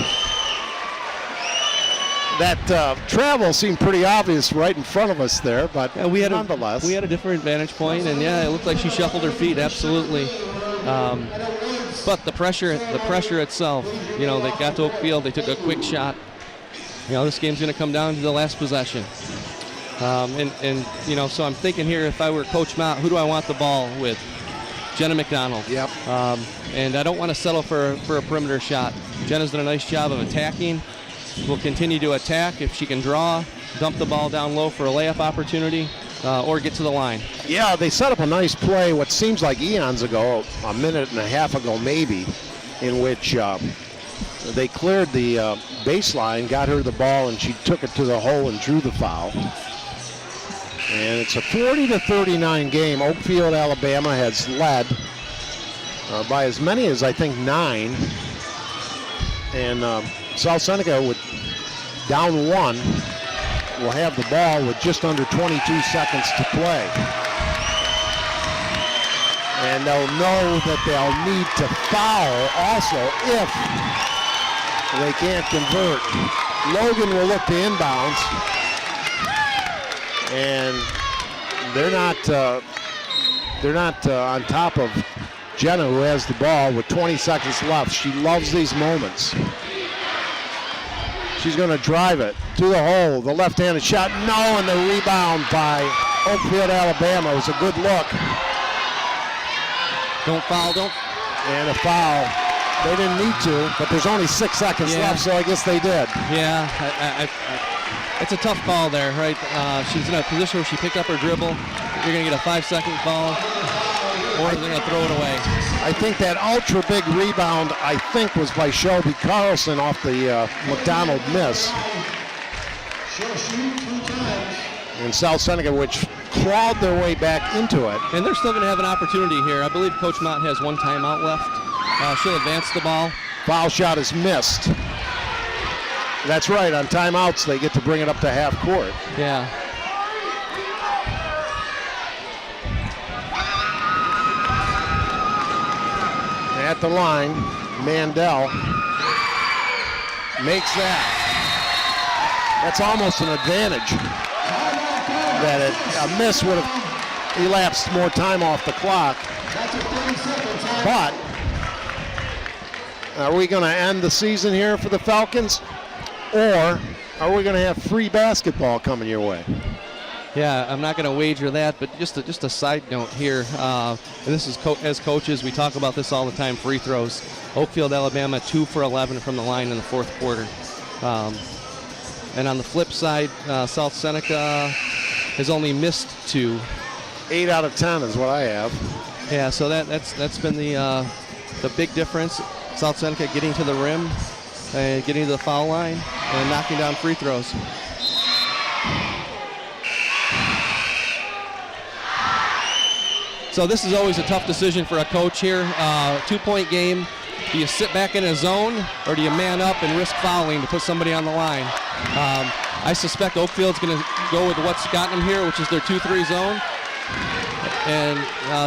Speaker 2: That travel seemed pretty obvious right in front of us there, but nonetheless.
Speaker 3: We had a different vantage point, and yeah, it looked like she shuffled her feet, absolutely. But the pressure itself, you know, they got to Oakfield, they took a quick shot. You know, this game's going to come down to the last possession. And you know, so I'm thinking here, if I were Coach Mott, who do I want the ball with? Jenna McDonald.
Speaker 2: Yep.
Speaker 3: And I don't want to settle for a perimeter shot. Jenna's done a nice job of attacking. Will continue to attack if she can draw, dump the ball down low for a layup opportunity, or get to the line.
Speaker 2: Yeah, they set up a nice play, what seems like eons ago, a minute and a half ago maybe, in which they cleared the baseline, got her the ball, and she took it to the hole and drew the foul. And it's a 40-39 game. Oakfield-Alabama has led by as many as, I think, 9. And South Seneca, with down 1, will have the ball with just under 22 seconds to play. And they'll know that they'll need to foul also if they can't convert. Logan will look to inbounds. And they're not on top of Jenna, who has the ball with 20 seconds left. She loves these moments. She's going to drive it to the hole. The left-handed shot, no, and the rebound by Oakfield-Alabama. It was a good look.
Speaker 3: Don't foul, don't.
Speaker 2: And a foul. They didn't need to, but there's only 6 seconds left, so I guess they did.
Speaker 3: Yeah, it's a tough call there, right? She's in a position where she picked up her dribble. You're going to get a 5-second call, or they're going to throw it away.
Speaker 2: I think that ultra big rebound, I think, was by Shelby Carlson off the McDonald miss. And South Seneca, which clawed their way back into it.
Speaker 3: And they're still going to have an opportunity here. I believe Coach Mott has 1 timeout left. She'll advance the ball.
Speaker 2: Foul shot is missed. That's right, on timeouts they get to bring it up to half court.
Speaker 3: Yeah.
Speaker 2: At the line, Mandel makes that. That's almost an advantage. That a miss would have elapsed more time off the clock. But are we going to end the season here for the Falcons? Or are we going to have free basketball coming your way?
Speaker 3: Yeah, I'm not going to wager that, but just a side note here. And this is as coaches, we talk about this all the time, free throws. Oakfield-Alabama 2 for 11 from the line in the 4th quarter. And on the flip side, South Seneca has only missed 2.
Speaker 2: 8 out of 10 is what I have.
Speaker 3: Yeah, so that's been the big difference. South Seneca getting to the rim, getting to the foul line, and knocking down free throws. So this is always a tough decision for a coach here. 2-point game. Do you sit back in a zone, or do you man up and risk fouling to put somebody on the line? I suspect Oakfield's going to go with what's gotten them here, which is their 2-3 zone. And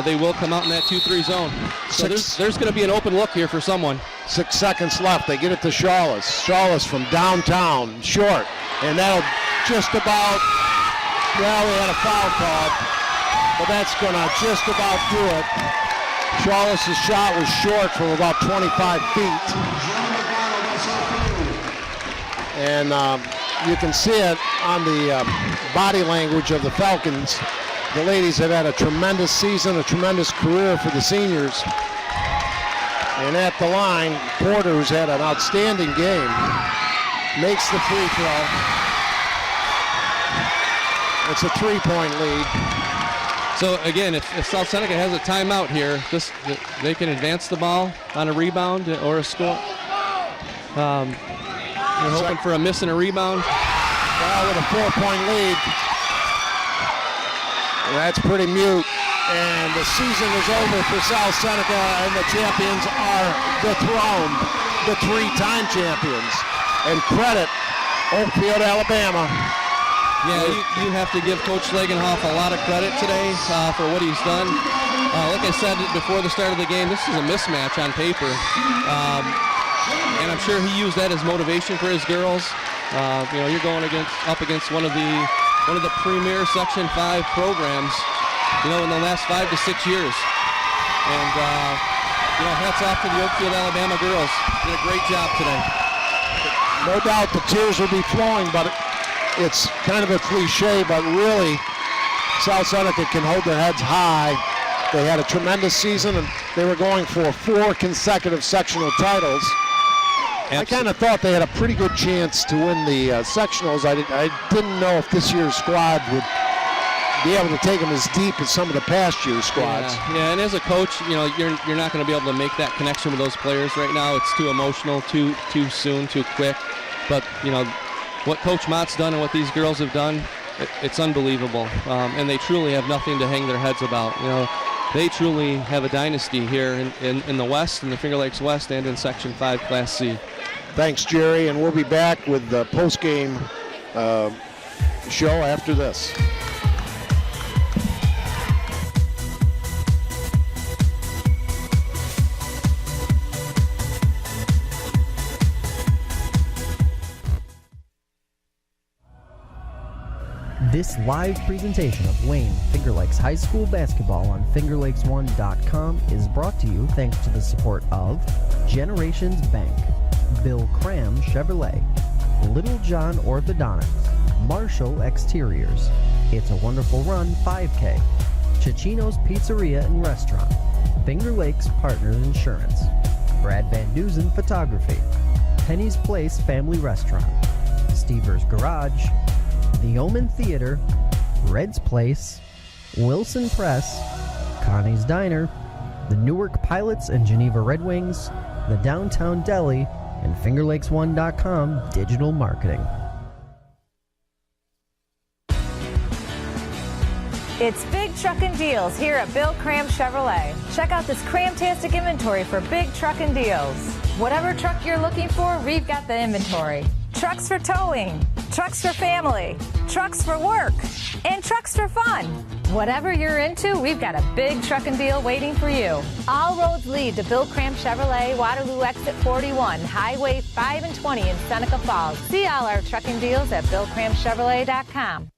Speaker 3: they will come out in that 2-3 zone. So there's going to be an open look here for someone.
Speaker 2: 6 seconds left. They get it to Shawless. Shawless from downtown, short. And that'll just about, well, we had a foul called, but that's going to just about do it. Shawless' shot was short from about 25 feet. And you can see it on the body language of the Falcons. The ladies have had a tremendous season, a tremendous career for the seniors. And at the line, Porter, who's had an outstanding game, makes the free throw. It's a 3-point lead.
Speaker 3: So again, if South Seneca has a timeout here, they can advance the ball on a rebound or a score. You're hoping for a miss and a rebound.
Speaker 2: Well, with a 4-point lead. That's pretty mute. And the season is over for South Seneca, and the champions are dethroned, the 3-time champions. And credit Oakfield-Alabama.
Speaker 3: Yeah, you have to give Coach Slagenhoff a lot of credit today for what he's done. Like I said before the start of the game, this is a mismatch on paper. And I'm sure he used that as motivation for his girls. You're going up against one of the premier Section 5 programs, in the last 5 to 6 years. And hats off to the Oakfield-Alabama girls. Did a great job today.
Speaker 2: No doubt the tears will be flowing, but it's kind of a cliche, but really South Seneca can hold their heads high. They had a tremendous season, and they were going for 4 consecutive sectional titles. Absolutely. I kind of thought they had a pretty good chance to win the sectionals. I didn't know if this year's squad would be able to take them as deep as some of the past year's squads.
Speaker 3: Yeah, and as a coach, you're not going to be able to make that connection with those players right now. It's too emotional, too soon, too quick. But what Coach Mott's done and what these girls have done, it's unbelievable. And they truly have nothing to hang their heads about. They truly have a dynasty here in the West, in the Finger Lakes West, and in Section 5 Class C.
Speaker 2: Thanks, Jerry, and we'll be back with the post-game show after this.
Speaker 1: This live presentation of Wayne Finger Lakes High School basketball on FingerLakes1.com is brought to you thanks to the support of Generations Bank, Bill Cram Chevrolet, Little John Orthodontics, Marshall Exteriors, It's a Wonderful Run 5K, Cicino's Pizzeria and Restaurant, Finger Lakes Partners Insurance, Brad Van Dusen Photography, Penny's Place Family Restaurant, Stever's Garage, The Omen Theater, Red's Place, Wilson Press, Connie's Diner, the Newark Pilots and Geneva Red Wings, the Downtown Deli, and FingerLakes1.com digital marketing.
Speaker 6: It's Big Truckin' Deals here at Bill Cram Chevrolet. Check out this cram-tastic inventory for big truckin' deals. Whatever truck you're looking for, we've got the inventory. Trucks for towing, trucks for family, trucks for work, and trucks for fun. Whatever you're into, we've got a big truckin' deal waiting for you. All roads lead to Bill Cram Chevrolet, Waterloo Exit 41, Highway 5 and 20 in Seneca Falls. See all our trucking deals at BillCramChevrolet.com.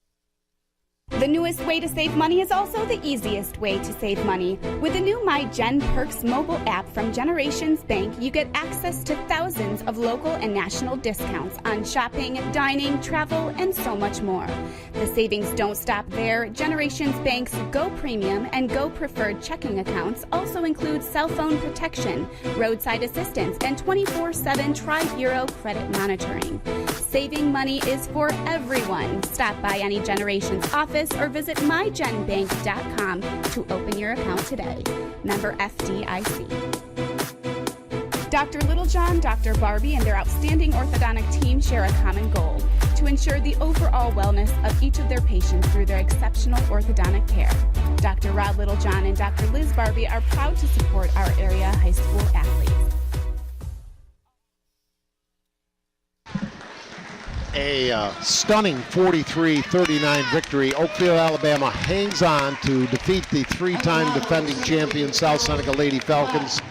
Speaker 4: The newest way to save money is also the easiest way to save money. With the new My Gen Perks mobile app from Generations Bank, you get access to thousands of local and national discounts on shopping, dining, travel, and so much more. The savings don't stop there. Generations Bank's Go Premium and Go Preferred checking accounts also include cell phone protection, roadside assistance, and 24/7 Tri-Bureau credit monitoring. Saving money is for everyone. Stop by any Generations office or visit mygenbank.com to open your account today. Member FDIC. Dr. Littlejohn, Dr. Barbie, and their outstanding orthodontic team share a common goal: to ensure the overall wellness of each of their patients through their exceptional orthodontic care. Dr. Rod Littlejohn and Dr. Liz Barbie are proud to support our area high school athletes.
Speaker 2: A stunning 43-39 victory. Oakfield-Alabama hangs on to defeat the 3-time defending champion South Seneca Lady Falcons.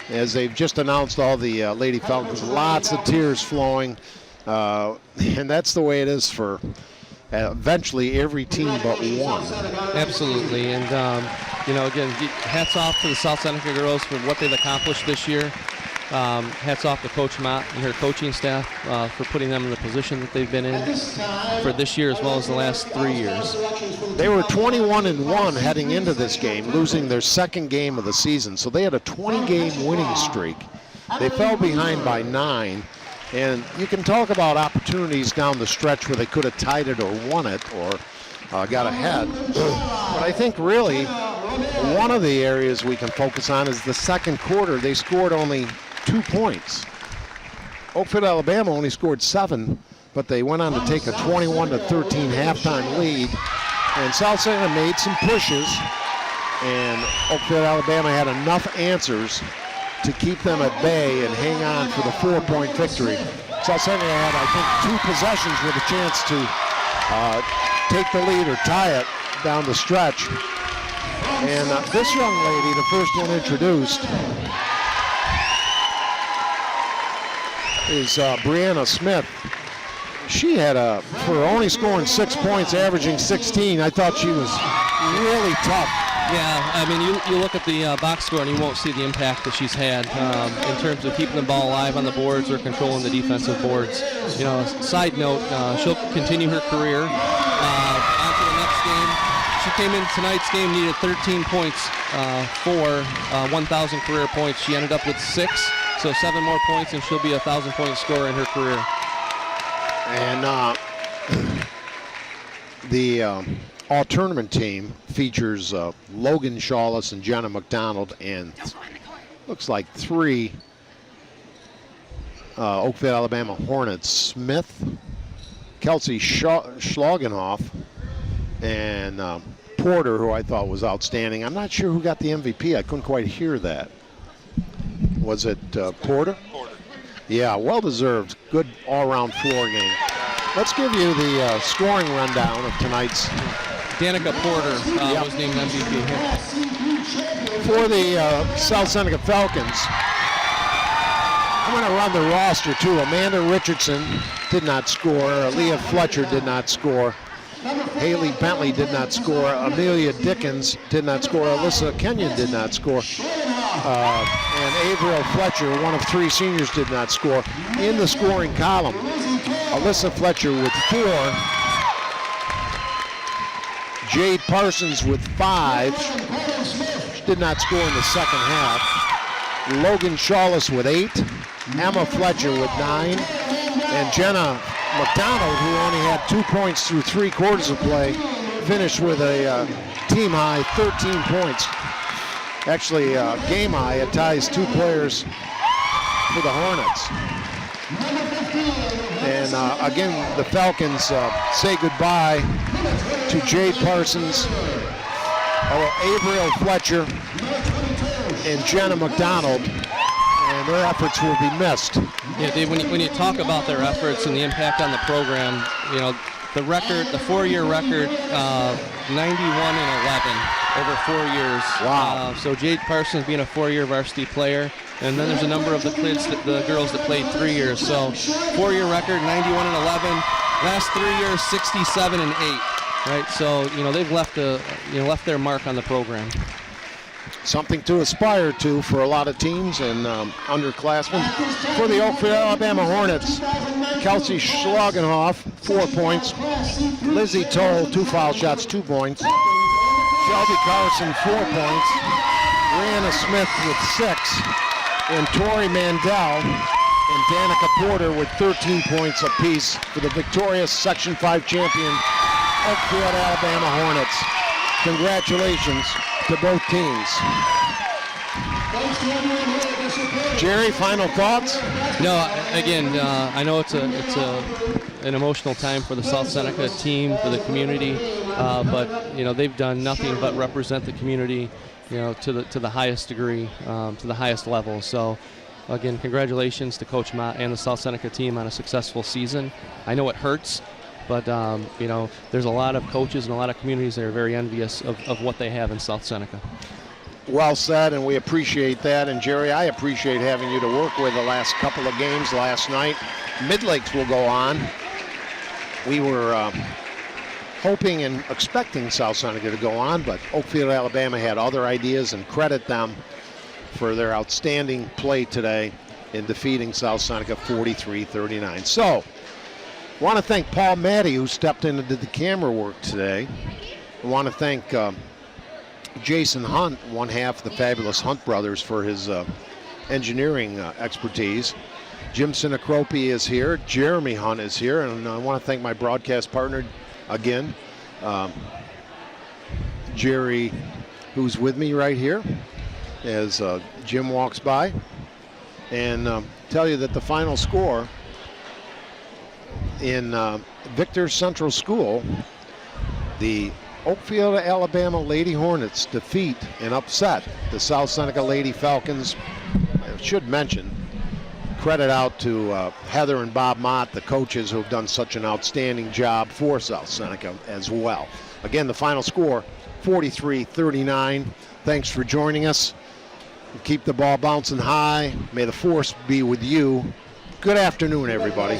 Speaker 2: As they've just announced, all the Lady Falcons, lots of tears flowing. And that's the way it is for eventually every team but one.
Speaker 3: Absolutely. And, again, hats off to the South Seneca girls for what they've accomplished this year. Hats off to Coach Mott and her coaching staff for putting them in the position that they've been in for this year as well as the last 3 years.
Speaker 2: They were 21-1 heading into this game, losing their second game of the season. So they had a 20-game winning streak. They fell behind by 9. And you can talk about opportunities down the stretch where they could have tied it or won it or got ahead. But I think really one of the areas we can focus on is the second quarter. They scored only 2 points. Oakfield-Alabama only scored 7, but they went on to take a 21-13 halftime lead. And South Seneca made some pushes, and Oakfield-Alabama had enough answers to keep them at bay and hang on for the 4-point victory. South Seneca had, I think, 2 possessions with a chance to take the lead or tie it down the stretch. And this young lady, the first one introduced, is Brianna Smith. She had for only scoring 6 points, averaging 16, I thought she was really tough.
Speaker 3: Yeah, I mean, you look at the box score and you won't see the impact that she's had in terms of keeping the ball alive on the boards or controlling the defensive boards. You know, side note, she'll continue her career. On to the next game. She came in tonight's game, needed 13 points for 1,000 career points. She ended up with 6, so 7 more points, and she'll be a 1,000-point scorer in her career.
Speaker 2: And the all-tournament team features Logan Shawless and Jenna McDonald, and looks like 3 Oakfield-Alabama Hornets: Smith, Kelsey Schlagenhoff, and Porter, who I thought was outstanding. I'm not sure who got the MVP. I couldn't quite hear that. Was it Porter? Porter. Yeah, well-deserved. Good all-around floor game. Let's give you the scoring rundown of tonight's.
Speaker 3: Danica Porter was named MVP here.
Speaker 2: For the South Seneca Falcons, I'm going to run the roster too. Amanda Richardson did not score. Leah Fletcher did not score. Haley Bentley did not score. Amelia Dickens did not score. Alyssa Kenyon did not score. And Averill Fletcher, one of 3 seniors, did not score. In the scoring column, Alyssa Fletcher with 4. Jade Parsons with 5. She did not score in the second half. Logan Shawless with 8. Emma Fletcher with 9. And Jenna McDonald, who only had 2 points through 3 quarters of play, finished with a team high 13 points. Actually, game high. It ties 2 players for the Hornets. And again, the Falcons say goodbye to Jade Parsons, Averill Fletcher, and Jenna McDonald, and their efforts will be missed.
Speaker 3: Yeah, Dave, when you talk about their efforts and the impact on the program, you know, the record, the 4-year record, 91-11 over 4 years.
Speaker 2: Wow.
Speaker 3: So Jade Parsons being a 4-year varsity player, and then there's a number of the kids, the girls that played 3 years. So 4-year record, 91-11. Last 3 years, 67-8. Right. So they've left left their mark on the program.
Speaker 2: Something to aspire to for a lot of teams and underclassmen. For the Oakfield-Alabama Hornets, Kelsey Schlagenhoff, 4 points. Lizzie Toll, 2 foul shots, 2 points. Shelby Carson, 4 points. Brianna Smith with 6. And Tori Mandel and Danica Porter with 13 points apiece for the victorious Section 5 champion Oakfield-Alabama Hornets. Congratulations to both teams. Jerry, final thoughts?
Speaker 3: No, again, I know it's an emotional time for the South Seneca team, for the community, but they've done nothing but represent the community, to the highest degree, to the highest level. So, again, congratulations to Coach Mott and the South Seneca team on a successful season. I know it hurts, but there's a lot of coaches and a lot of communities that are very envious of what they have in South Seneca.
Speaker 2: Well said, and we appreciate that. And Jerry, I appreciate having you to work with the last couple of games last night. Mid-Lakes will go on. We were hoping and expecting South Seneca to go on, but Oakfield-Alabama had other ideas, and credit them for their outstanding play today in defeating South Seneca 43-39. So, I want to thank Paul Matty, who stepped in and did the camera work today. I want to thank Jason Hunt, one half of the fabulous Hunt brothers, for his engineering expertise. Jim Sinacropi is here. Jeremy Hunt is here. And I want to thank my broadcast partner again, Jerry, who's with me right here as Jim walks by. and tell you that the final score in Victor Central School, the Oakfield-Alabama Lady Hornets defeat and upset the South Seneca Lady Falcons. I should mention, credit out to Heather and Bob Mott, the coaches who have done such an outstanding job for South Seneca as well. Again, the final score, 43-39. Thanks for joining us. Keep the ball bouncing high. May the force be with you. Good afternoon, everybody.